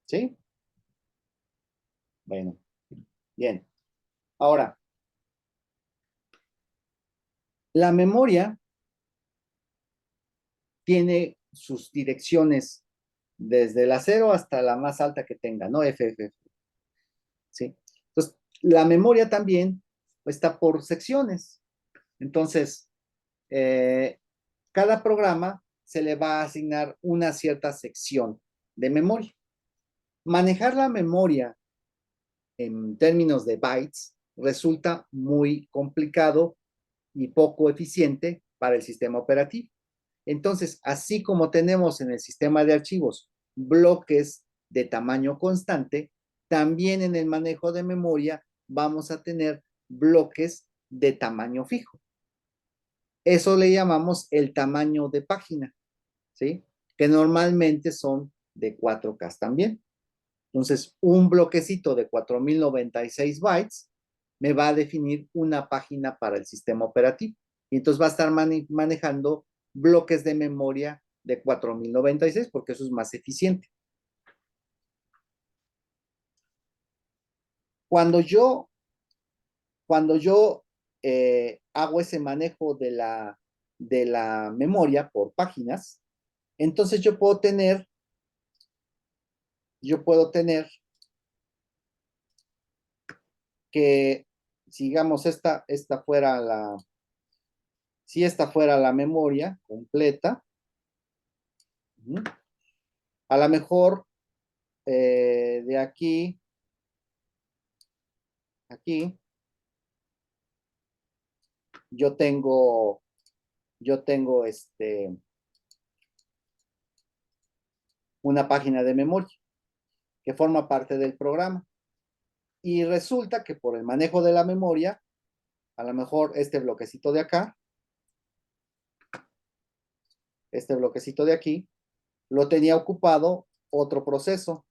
¿Sí? Bueno, bien. Ahora, la memoria tiene sus direcciones desde la 0 hasta la más alta que tenga, ¿no? FFF. ¿Sí? Entonces, la memoria también está por secciones. Entonces, cada programa se le va a asignar una cierta sección de memoria. Manejar la memoria en términos de bytes resulta muy complicado y poco eficiente para el sistema operativo. Entonces, así como tenemos en el sistema de archivos bloques de tamaño constante, también en el manejo de memoria vamos a tener bloques de tamaño fijo. Eso le llamamos el tamaño de página, ¿sí? Que normalmente son de 4K también. Entonces, un bloquecito de 4096 bytes me va a definir una página para el sistema operativo. Y entonces va a estar manejando bloques de memoria de 4096, porque eso es más eficiente. Cuando yo hago ese manejo de la memoria por páginas, entonces yo puedo tener que, digamos, si esta fuera la memoria completa, a lo mejor de aquí, yo tengo una página de memoria que forma parte del programa. Y resulta que por el manejo de la memoria, a lo mejor este bloquecito de acá, este bloquecito de aquí, lo tenía ocupado otro proceso.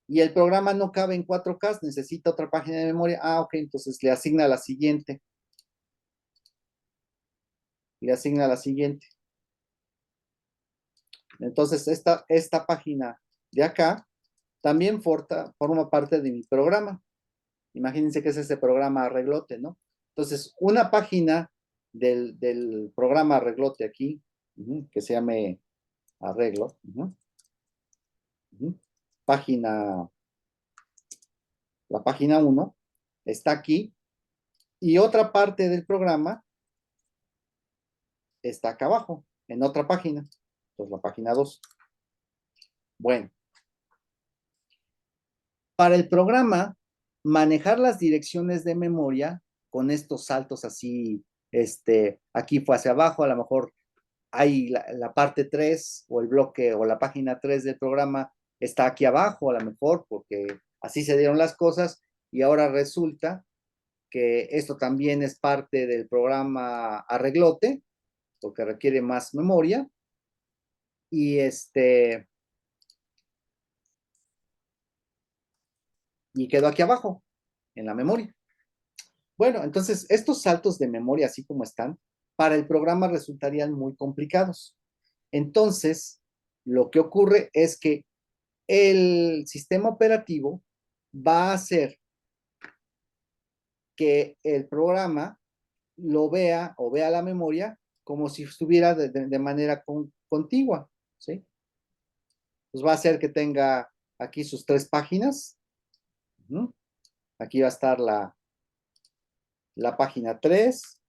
Y el programa no cabe en 4K, necesita otra página de memoria. Ah, ok, entonces le asigna la siguiente. Entonces, esta página de acá también forma parte de mi programa. Imagínense que es ese programa arreglote, ¿no? Entonces, una página del programa arreglote aquí, que se llame arreglo, la página 1, está aquí, y otra parte del programa está acá abajo, en otra página. Entonces, la página 2. Bueno, para el programa, manejar las direcciones de memoria con estos saltos así, aquí fue hacia abajo, a lo mejor hay la parte 3 o el bloque o la página 3 del programa está aquí abajo, a lo mejor, porque así se dieron las cosas, y ahora resulta que esto también es parte del programa arreglote, porque requiere más memoria, y y quedó aquí abajo, en la memoria. Bueno, entonces estos saltos de memoria, así como están, para el programa resultarían muy complicados. Entonces, lo que ocurre es que el sistema operativo va a hacer que el programa lo vea o vea la memoria como si estuviera de manera contigua, ¿sí? Pues va a hacer que tenga aquí sus 3 páginas. Aquí va a estar la página 3,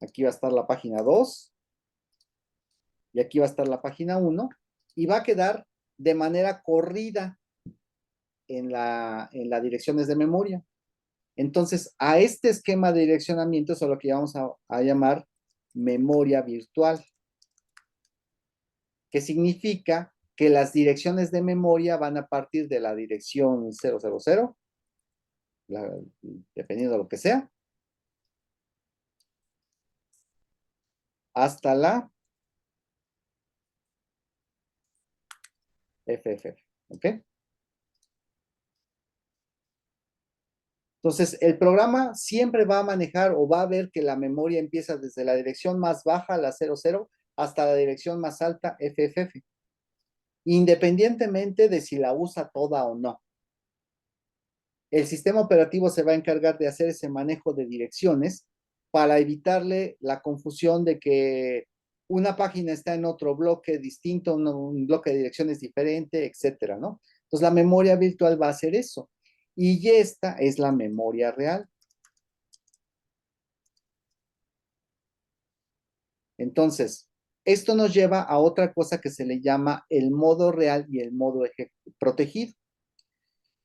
aquí va a estar la página 2, y aquí va a estar la página 1, y va a quedar de manera corrida en las direcciones de memoria. Entonces, a este esquema de direccionamiento es a lo que vamos a llamar memoria virtual, que significa que las direcciones de memoria van a partir de la dirección 000, dependiendo de lo que sea, hasta la FFF, ¿ok? Entonces, el programa siempre va a manejar o va a ver que la memoria empieza desde la dirección más baja, la 00, hasta la dirección más alta, FFF, independientemente de si la usa toda o no. El sistema operativo se va a encargar de hacer ese manejo de direcciones para evitarle la confusión de que una página está en otro bloque distinto, un bloque de direcciones diferente, etcétera, ¿no? Entonces, la memoria virtual va a hacer eso. Y esta es la memoria real. Entonces, esto nos lleva a otra cosa que se le llama el modo real y el modo protegido.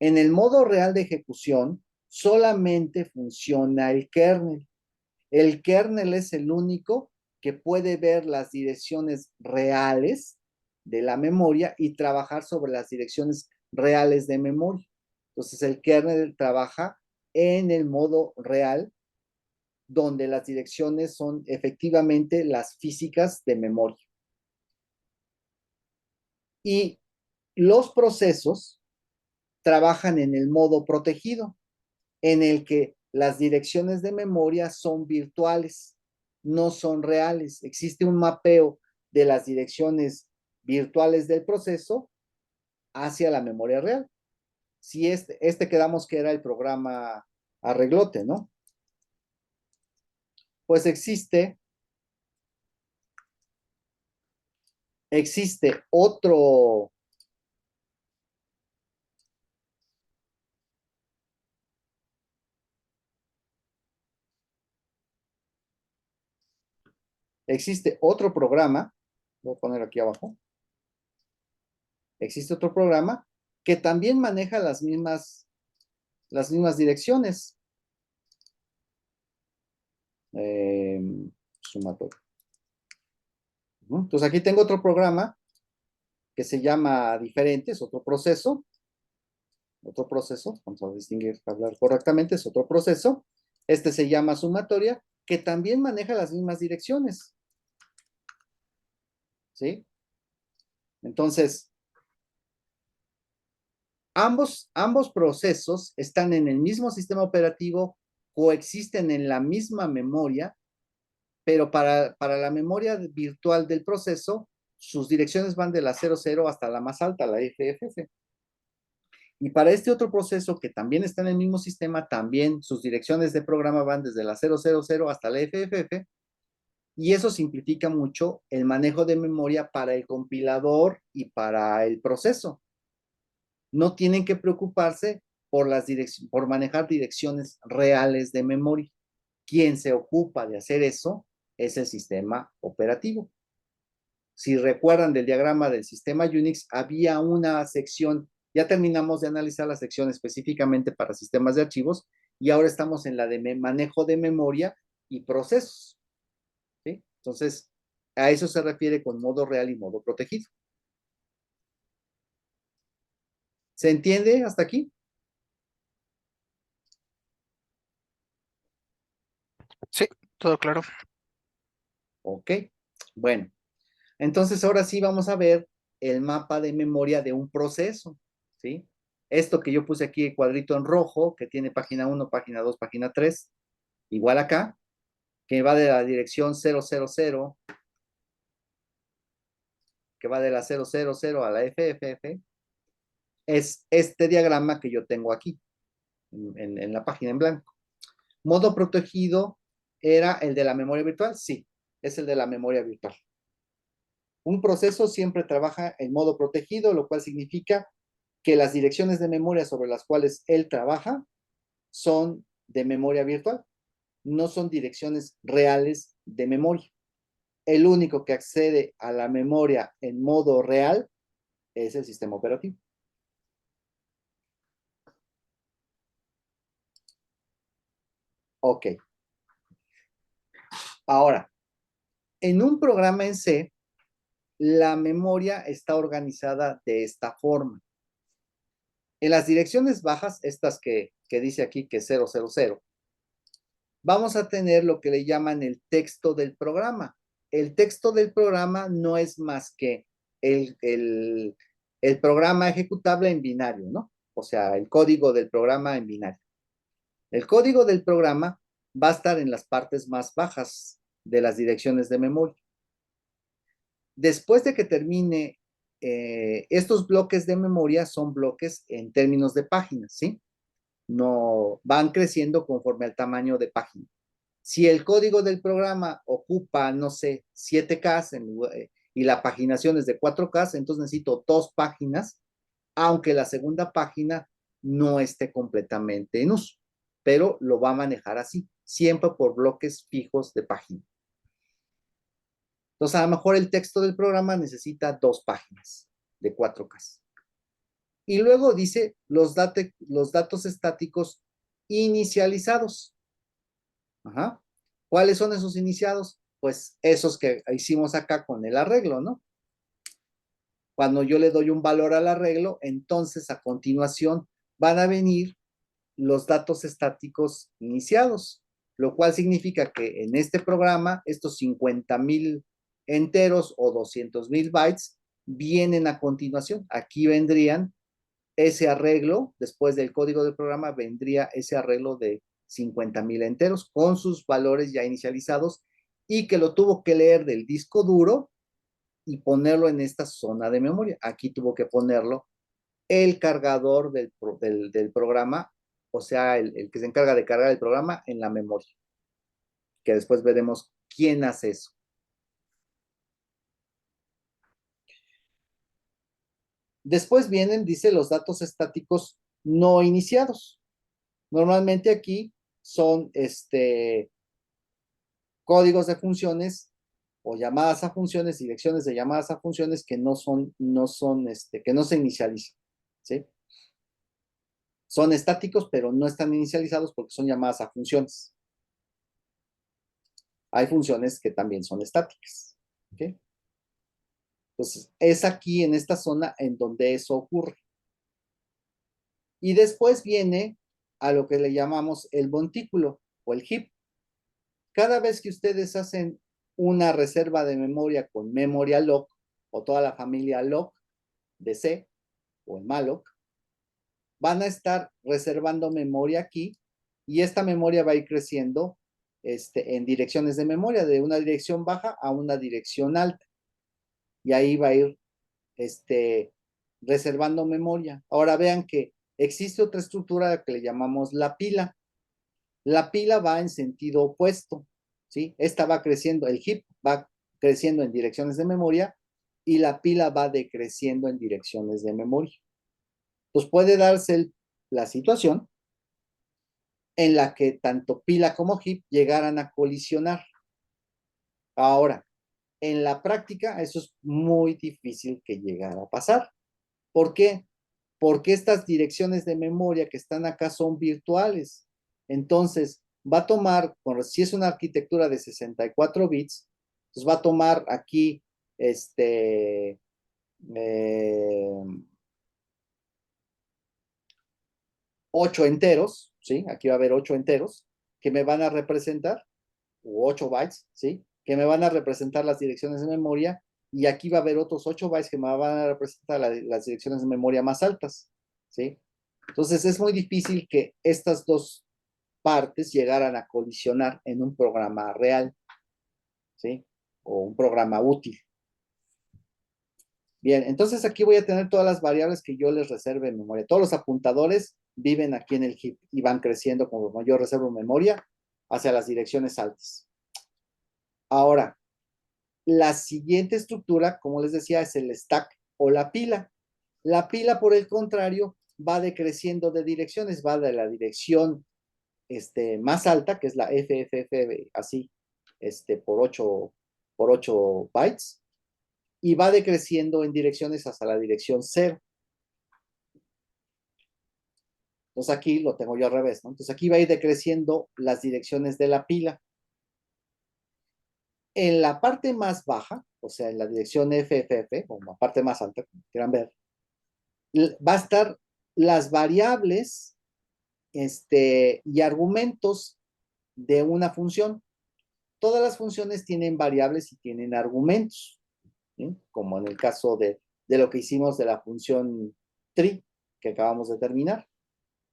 En el modo real de ejecución, solamente funciona el kernel. El kernel es el único que puede ver las direcciones reales de la memoria y trabajar sobre las direcciones reales de memoria. Entonces, el kernel trabaja en el modo real, donde las direcciones son efectivamente las físicas de memoria. Y los procesos trabajan en el modo protegido, en el que las direcciones de memoria son virtuales. no son reales. Existe un mapeo de las direcciones virtuales del proceso hacia la memoria real. Si este quedamos que era el programa arreglote, ¿no? Pues existe otro programa, voy a poner aquí abajo, existe otro programa que también maneja las mismas direcciones. Sumatorio. Entonces aquí tengo otro programa que se llama diferente, es otro proceso, vamos a distinguir, hablar correctamente, es otro proceso. Este se llama sumatoria, que también maneja las mismas direcciones. ¿Sí? Entonces, ambos procesos están en el mismo sistema operativo, coexisten en la misma memoria, pero para la memoria virtual del proceso, sus direcciones van de la 00 hasta la más alta, la FFF. Y para este otro proceso que también está en el mismo sistema, también sus direcciones de programa van desde la 000 hasta la FFF, y eso simplifica mucho el manejo de memoria para el compilador y para el proceso. No tienen que preocuparse por manejar direcciones reales de memoria. Quien se ocupa de hacer eso es el sistema operativo. Si recuerdan del diagrama del sistema Unix, había una sección, ya terminamos de analizar la sección específicamente para sistemas de archivos, y ahora estamos en la de manejo de memoria y procesos. ¿Sí? Entonces, a eso se refiere con modo real y modo protegido. ¿Se entiende hasta aquí? Sí, todo claro. Ok, bueno. Entonces, ahora sí vamos a ver el mapa de memoria de un proceso, ¿sí? Esto que yo puse aquí, el cuadrito en rojo, que tiene página 1, página 2, página 3, igual acá, que va de la dirección 000, que va de la 000 a la FFF, es este diagrama que yo tengo aquí, en la página en blanco. Modo protegido era el de la memoria virtual, sí, es el de la memoria virtual. Un proceso siempre trabaja en modo protegido, lo cual significa que las direcciones de memoria sobre las cuales él trabaja son de memoria virtual, no son direcciones reales de memoria. El único que accede a la memoria en modo real es el sistema operativo. Ok. Ahora, en un programa en C, la memoria está organizada de esta forma. En las direcciones bajas, estas que dice aquí que 000, vamos a tener lo que le llaman el texto del programa. El texto del programa no es más que el programa ejecutable en binario, ¿no? O sea, el código del programa en binario. El código del programa va a estar en las partes más bajas de las direcciones de memoria. Después de que termine, estos bloques de memoria son bloques en términos de páginas, ¿sí? No van creciendo conforme al tamaño de página. Si el código del programa ocupa, no sé, 7K y la paginación es de 4K, entonces necesito 2 páginas, aunque la segunda página no esté completamente en uso, pero lo va a manejar así, siempre por bloques fijos de página. Entonces, a lo mejor el texto del programa necesita 2 páginas de 4K. Y luego dice los datos estáticos inicializados. Ajá. ¿Cuáles son esos iniciados? Pues esos que hicimos acá con el arreglo, ¿no? Cuando yo le doy un valor al arreglo, entonces a continuación van a venir los datos estáticos iniciados, lo cual significa que en este programa estos 50,000 enteros o 200,000 bytes vienen a continuación. Aquí vendrían ese arreglo, después del código del programa vendría ese arreglo de 50,000 enteros con sus valores ya inicializados y que lo tuvo que leer del disco duro y ponerlo en esta zona de memoria. Aquí tuvo que ponerlo el cargador del programa, o sea, el que se encarga de cargar el programa en la memoria, que después veremos quién hace eso. Después vienen, dice, los datos estáticos no iniciados. Normalmente aquí son códigos de funciones o llamadas a funciones, direcciones de llamadas a funciones que que no se inicializan, ¿sí? Son estáticos, pero no están inicializados porque son llamadas a funciones. Hay funciones que también son estáticas, ¿ok? Entonces, es aquí en esta zona en donde eso ocurre. Y después viene a lo que le llamamos el montículo o el heap. Cada vez que ustedes hacen una reserva de memoria con memory alloc o toda la familia alloc de C o el malloc, van a estar reservando memoria aquí y esta memoria va a ir creciendo en direcciones de memoria, de una dirección baja a una dirección alta. Y ahí va a ir reservando memoria. Ahora vean que existe otra estructura que le llamamos la pila. La pila va en sentido opuesto, ¿sí? Esta va creciendo, el heap va creciendo en direcciones de memoria y la pila va decreciendo en direcciones de memoria. Entonces puede darse la situación en la que tanto pila como heap llegaran a colisionar. Ahora, en la práctica eso es muy difícil que llegara a pasar. ¿Por qué? Porque estas direcciones de memoria que están acá son virtuales. Entonces, va a tomar, si es una arquitectura de 64 bits, pues va a tomar aquí 8 enteros, ¿sí? Aquí va a haber 8 enteros que me van a representar, u 8 bytes, ¿sí? Que me van a representar las direcciones de memoria, y aquí va a haber otros 8 bytes que me van a representar las direcciones de memoria más altas, ¿sí? Entonces es muy difícil que estas dos partes llegaran a colisionar en un programa real, ¿sí? O un programa útil. Bien, entonces aquí voy a tener todas las variables que yo les reserve en memoria. Todos los apuntadores viven aquí en el heap y van creciendo como yo reservo memoria hacia las direcciones altas. Ahora, la siguiente estructura, como les decía, es el stack o la pila. La pila, por el contrario, va decreciendo de direcciones, va de la dirección más alta, que es la FFF, así, por 8 bytes, y va decreciendo en direcciones hasta la dirección 0. Entonces aquí lo tengo yo al revés, ¿no? Entonces aquí va a ir decreciendo las direcciones de la pila. En la parte más baja, o sea, en la dirección FFF, o la parte más alta, como quieran ver, va a estar las variables y argumentos de una función. Todas las funciones tienen variables y tienen argumentos, ¿sí? Como en el caso de lo que hicimos de la función tree que acabamos de terminar.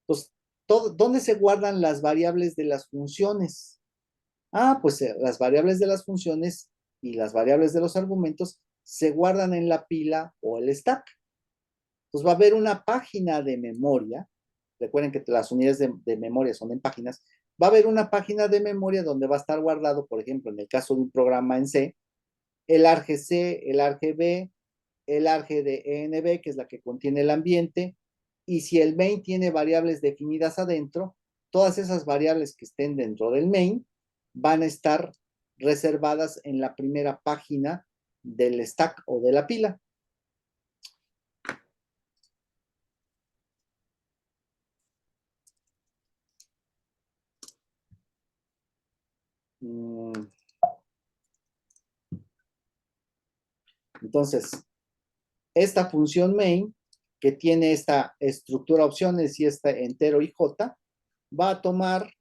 Entonces, ¿dónde se guardan las variables de las funciones? Pues las variables de las funciones y las variables de los argumentos se guardan en la pila o el stack. Entonces va a haber una página de memoria. Recuerden que las unidades de memoria son en páginas. Va a haber una página de memoria donde va a estar guardado, por ejemplo, en el caso de un programa en C, el argc, el argb, el argdnb, que es la que contiene el ambiente, y si el main tiene variables definidas adentro, todas esas variables que estén dentro del main van a estar reservadas en la primera página del stack o de la pila. Entonces, esta función main, que tiene esta estructura opciones y este entero IJ, va a tomar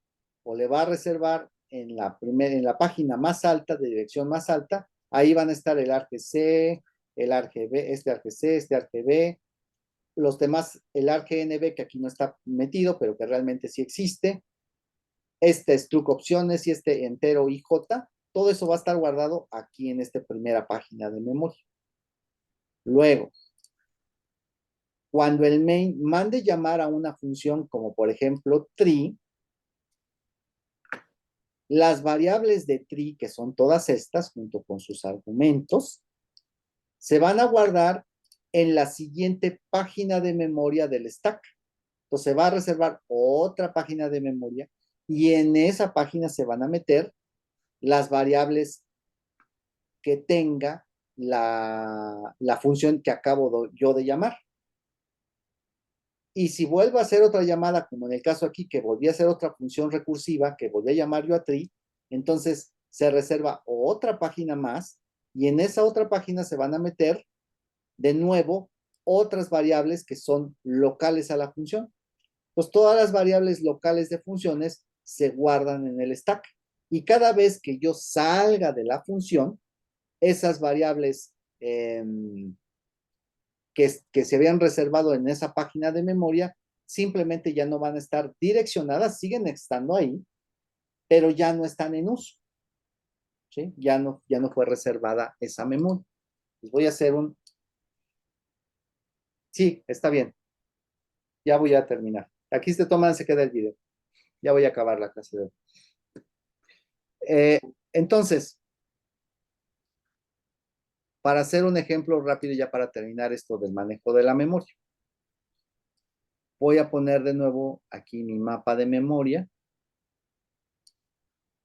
o le va a reservar en la página más alta, de dirección más alta, ahí van a estar el argc, el argb, este argb, los demás, el argnb, que aquí no está metido, pero que realmente sí existe, este struct opciones y este entero IJ, todo eso va a estar guardado aquí en esta primera página de memoria. Luego, cuando el main mande llamar a una función como por ejemplo tree, las variables de tree, que son todas estas, junto con sus argumentos, se van a guardar en la siguiente página de memoria del stack. Entonces se va a reservar otra página de memoria y en esa página se van a meter las variables que tenga la función que acabo yo de llamar. Y si vuelvo a hacer otra llamada, como en el caso aquí, que volví a hacer otra función recursiva, que volví a llamar yo a tree, entonces se reserva otra página más y en esa otra página se van a meter de nuevo otras variables que son locales a la función. Pues todas las variables locales de funciones se guardan en el stack. Y cada vez que yo salga de la función, esas variables que se habían reservado en esa página de memoria, simplemente ya no van a estar direccionadas, siguen estando ahí, pero ya no están en uso. ¿Sí? Ya no fue reservada esa memoria. Les voy a hacer un... Sí, está bien. Ya voy a terminar. Aquí se queda el video. Ya voy a acabar la clase de hoy. Entonces, para hacer un ejemplo rápido, ya para terminar esto del manejo de la memoria, voy a poner de nuevo aquí mi mapa de memoria.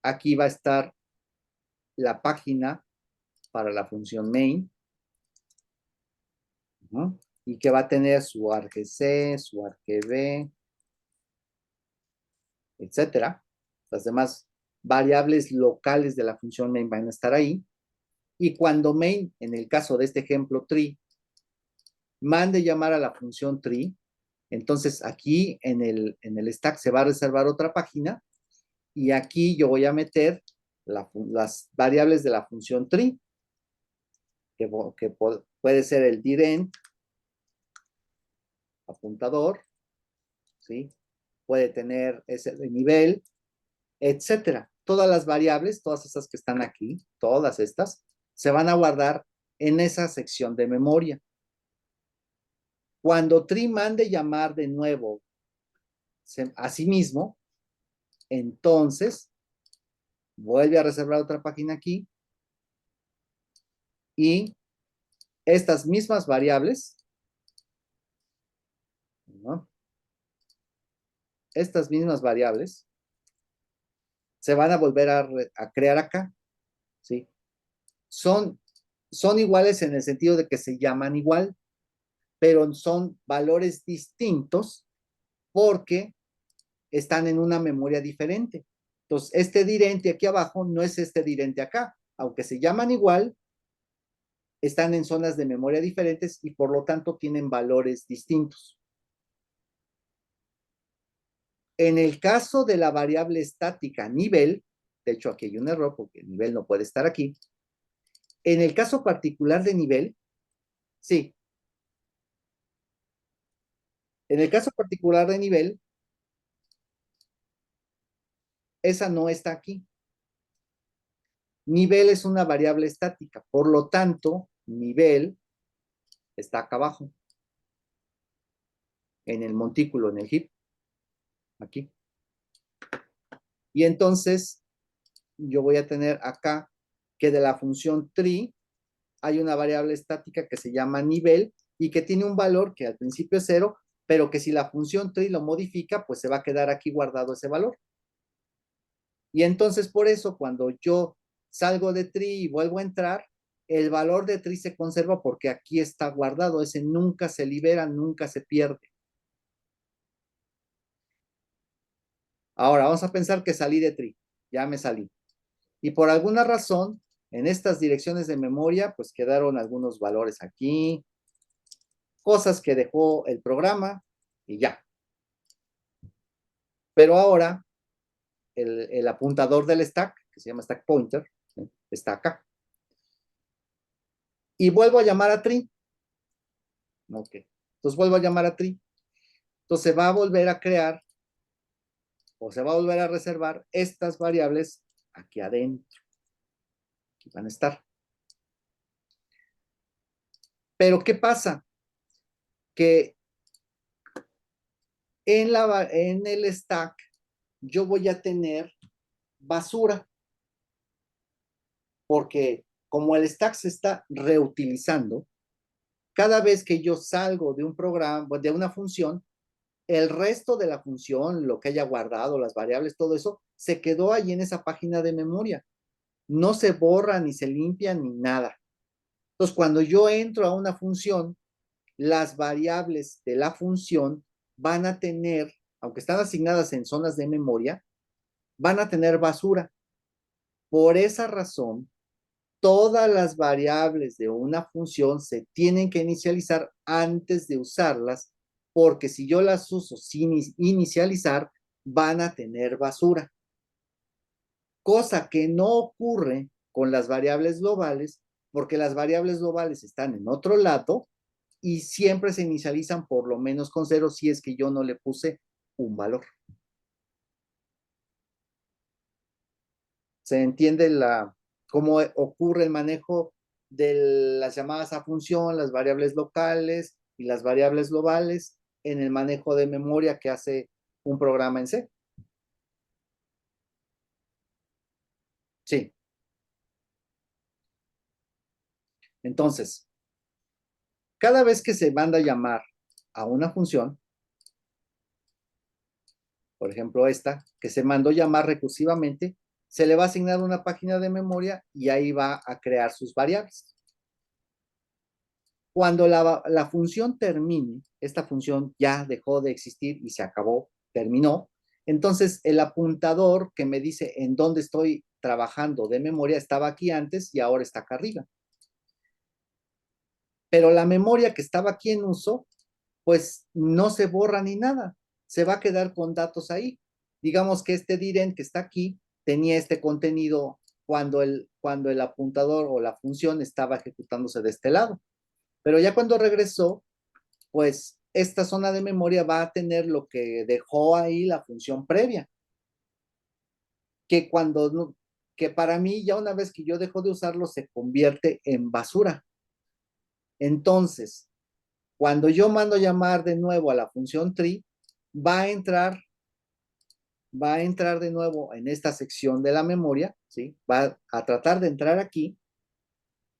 Aquí va a estar la página para la función main, ¿no? Y que va a tener su argc, su argv, etcétera. Las demás variables locales de la función main van a estar ahí. Y cuando main, en el caso de este ejemplo tree, mande llamar a la función tree, entonces aquí en el stack se va a reservar otra página y aquí yo voy a meter las variables de la función tree, que puede ser el dirent, apuntador, ¿sí? Puede tener ese de nivel, etcétera. Todas las variables, todas esas que están aquí, todas estas, se van a guardar en esa sección de memoria. Cuando tree mande llamar de nuevo a sí mismo, entonces vuelve a reservar otra página aquí y estas mismas variables, ¿no? Estas mismas variables se van a volver a crear acá, ¿sí? Son iguales en el sentido de que se llaman igual, pero son valores distintos porque están en una memoria diferente. Entonces, este dirente aquí abajo no es este dirente acá. Aunque se llaman igual, están en zonas de memoria diferentes y por lo tanto tienen valores distintos. En el caso de la variable estática nivel, de hecho aquí hay un error porque el nivel no puede estar aquí. En el caso particular de nivel, sí. En el caso particular de nivel, esa no está aquí. Nivel es una variable estática, por lo tanto, nivel está acá abajo, en el montículo, en el heap, aquí. Y entonces, yo voy a tener acá que de la función tree hay una variable estática que se llama nivel y que tiene un valor que al principio es 0, pero que si la función tree lo modifica, pues se va a quedar aquí guardado ese valor. Y entonces por eso cuando yo salgo de tree y vuelvo a entrar, el valor de tree se conserva porque aquí está guardado, ese nunca se libera, nunca se pierde. Ahora vamos a pensar que salí de tree, ya me salí. Y por alguna razón, en estas direcciones de memoria, pues quedaron algunos valores aquí, cosas que dejó el programa y ya. Pero ahora el apuntador del stack, que se llama stack pointer, está acá. Y vuelvo a llamar a tree. Ok. Entonces vuelvo a llamar a tree. Entonces se va a volver a crear o se va a volver a reservar estas variables aquí adentro. Aquí van a estar. Pero ¿qué pasa? Que en el stack yo voy a tener basura, porque como el stack se está reutilizando, cada vez que yo salgo de un programa, de una función, el resto de la función, lo que haya guardado, las variables, todo eso, se quedó ahí en esa página de memoria. No se borra, ni se limpia, ni nada. Entonces, cuando yo entro a una función, las variables de la función van a tener, aunque están asignadas en zonas de memoria, van a tener basura. Por esa razón, todas las variables de una función se tienen que inicializar antes de usarlas, porque si yo las uso sin inicializar, van a tener basura. Cosa que no ocurre con las variables globales, porque las variables globales están en otro lado y siempre se inicializan por lo menos con 0 si es que yo no le puse un valor. ¿Se entiende cómo ocurre el manejo de las llamadas a función, las variables locales y las variables globales en el manejo de memoria que hace un programa en C? Sí. Entonces, cada vez que se manda a llamar a una función, por ejemplo esta, que se mandó llamar recursivamente, se le va a asignar una página de memoria y ahí va a crear sus variables. Cuando la función termine, esta función ya dejó de existir y se acabó, terminó, entonces el apuntador que me dice en dónde estoy trabajando de memoria estaba aquí antes y ahora está acá arriba. Pero la memoria que estaba aquí en uso, pues no se borra ni nada, se va a quedar con datos ahí. Digamos que este diren que está aquí tenía este contenido cuando el apuntador o la función estaba ejecutándose de este lado. Pero ya cuando regresó, pues esta zona de memoria va a tener lo que dejó ahí la función previa. Que que para mí ya una vez que yo dejo de usarlo se convierte en basura. Entonces, cuando yo mando llamar de nuevo a la función tree, va a entrar de nuevo en esta sección de la memoria, ¿sí? Va a tratar de entrar aquí,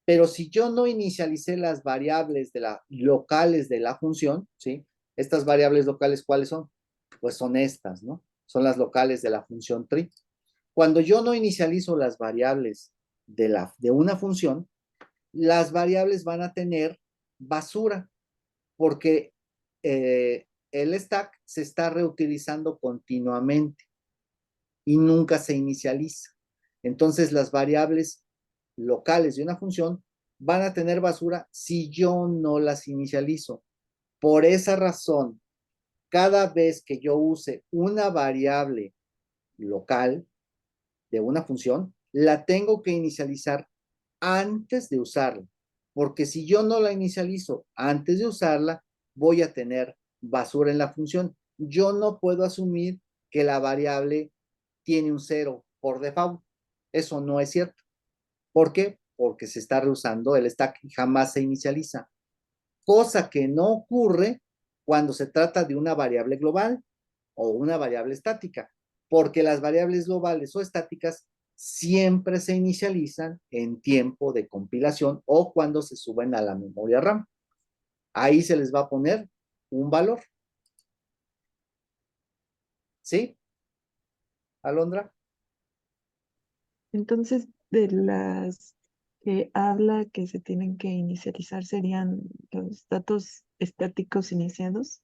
pero si yo no inicialicé las variables locales de la función, ¿sí? Estas variables locales, ¿cuáles son? Pues son estas, ¿no? Son las locales de la función tree. Cuando yo no inicializo las variables de una función, las variables van a tener basura, porque el stack se está reutilizando continuamente y nunca se inicializa. Entonces las variables locales de una función van a tener basura si yo no las inicializo. Por esa razón, cada vez que yo use una variable local de una función, la tengo que inicializar antes de usarla, porque si yo no la inicializo antes de usarla, voy a tener basura en la función. Yo no puedo asumir que la variable tiene un 0 por default. Eso no es cierto. ¿Por qué? Porque se está reusando el stack y jamás se inicializa. Cosa que no ocurre cuando se trata de una variable global o una variable estática, porque las variables globales o estáticas siempre se inicializan en tiempo de compilación o cuando se suben a la memoria RAM. Ahí se les va a poner un valor. ¿Sí, Alondra? Entonces, de las que habla que se tienen que inicializar serían los datos estáticos iniciados.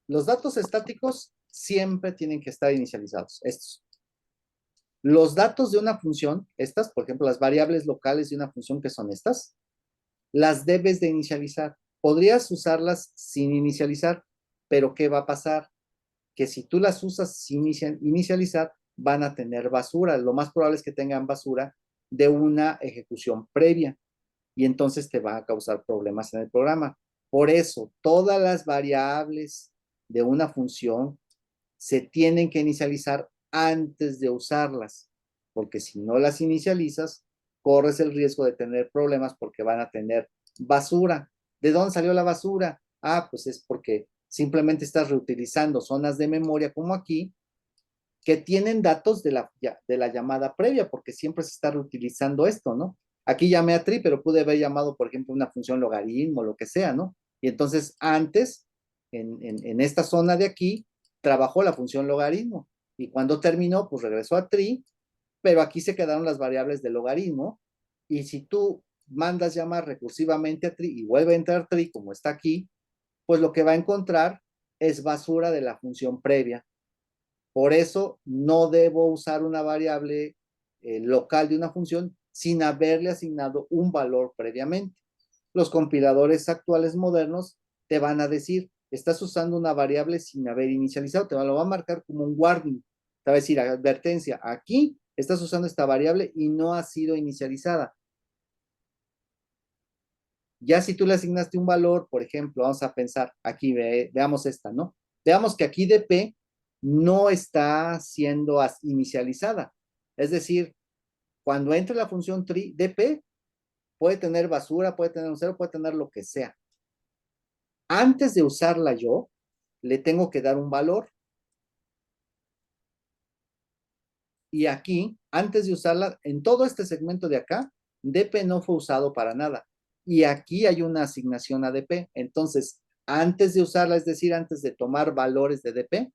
Los datos estáticos siempre tienen que estar inicializados, estos. Los datos de una función, estas, por ejemplo, las variables locales de una función que son estas, las debes de inicializar. Podrías usarlas sin inicializar, pero ¿qué va a pasar? Que si tú las usas sin inicializar, van a tener basura. Lo más probable es que tengan basura de una ejecución previa y entonces te va a causar problemas en el programa. Por eso, todas las variables de una función se tienen que inicializar antes de usarlas, porque si no las inicializas, corres el riesgo de tener problemas porque van a tener basura. ¿De dónde salió la basura? Ah, pues es porque simplemente estás reutilizando zonas de memoria como aquí, que tienen datos de la llamada previa, porque siempre se está reutilizando esto, ¿no? Aquí llamé a tree, pero pude haber llamado, por ejemplo, una función logaritmo, lo que sea, ¿no? Y entonces antes, en esta zona de aquí, trabajó la función logaritmo. Y cuando terminó, pues regresó a tree, pero aquí se quedaron las variables de logaritmo. Y si tú mandas llamar recursivamente a tree y vuelve a entrar tree, como está aquí, pues lo que va a encontrar es basura de la función previa. Por eso no debo usar una variable local de una función sin haberle asignado un valor previamente. Los compiladores actuales modernos te van a decir, estás usando una variable sin haber inicializado, lo va a marcar como un warning. Te va a decir, advertencia, aquí estás usando esta variable y no ha sido inicializada. Ya si tú le asignaste un valor, por ejemplo, vamos a pensar aquí, veamos esta, ¿no? Veamos que aquí dp no está siendo inicializada. Es decir, cuando entre la función tree, dp puede tener basura, puede tener un cero, puede tener lo que sea. Antes de usarla yo, le tengo que dar un valor. Y aquí, antes de usarla, en todo este segmento de acá, dp no fue usado para nada. Y aquí hay una asignación a dp. Entonces, antes de usarla, es decir, antes de tomar valores de dp,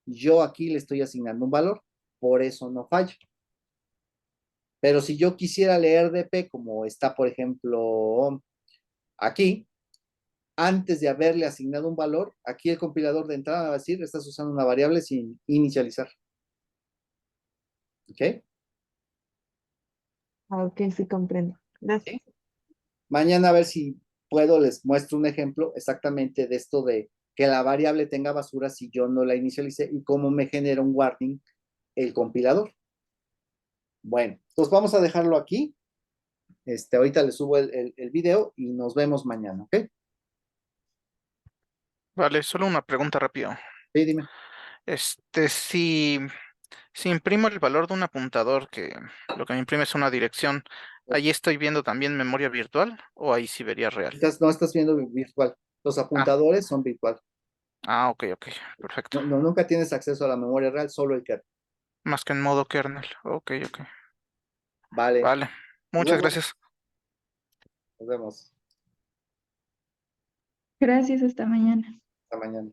yo aquí le estoy asignando un valor. Por eso no falla. Pero si yo quisiera leer dp como está, por ejemplo, aquí, antes de haberle asignado un valor, aquí el compilador de entrada va a decir, estás usando una variable sin inicializar. ¿Ok? Ah, ok, sí comprendo. Gracias. ¿Sí? Mañana a ver si puedo, les muestro un ejemplo exactamente de esto de que la variable tenga basura si yo no la inicialicé y cómo me genera un warning el compilador. Bueno, pues vamos a dejarlo aquí. Ahorita les subo el video y nos vemos mañana, ¿ok? Vale, solo una pregunta rápida. Sí, dime. Si imprimo el valor de un apuntador, que lo que me imprime es una dirección, ¿ahí estoy viendo también memoria virtual o ahí sí vería real? No estás viendo virtual. Los Ah, apuntadores son virtual. ok, perfecto. Nunca tienes acceso a la memoria real, solo el kernel. Más que en modo kernel. Ok. Vale, Vale. nos Muchas vemos. gracias. Nos vemos. Gracias, hasta mañana. Hasta mañana.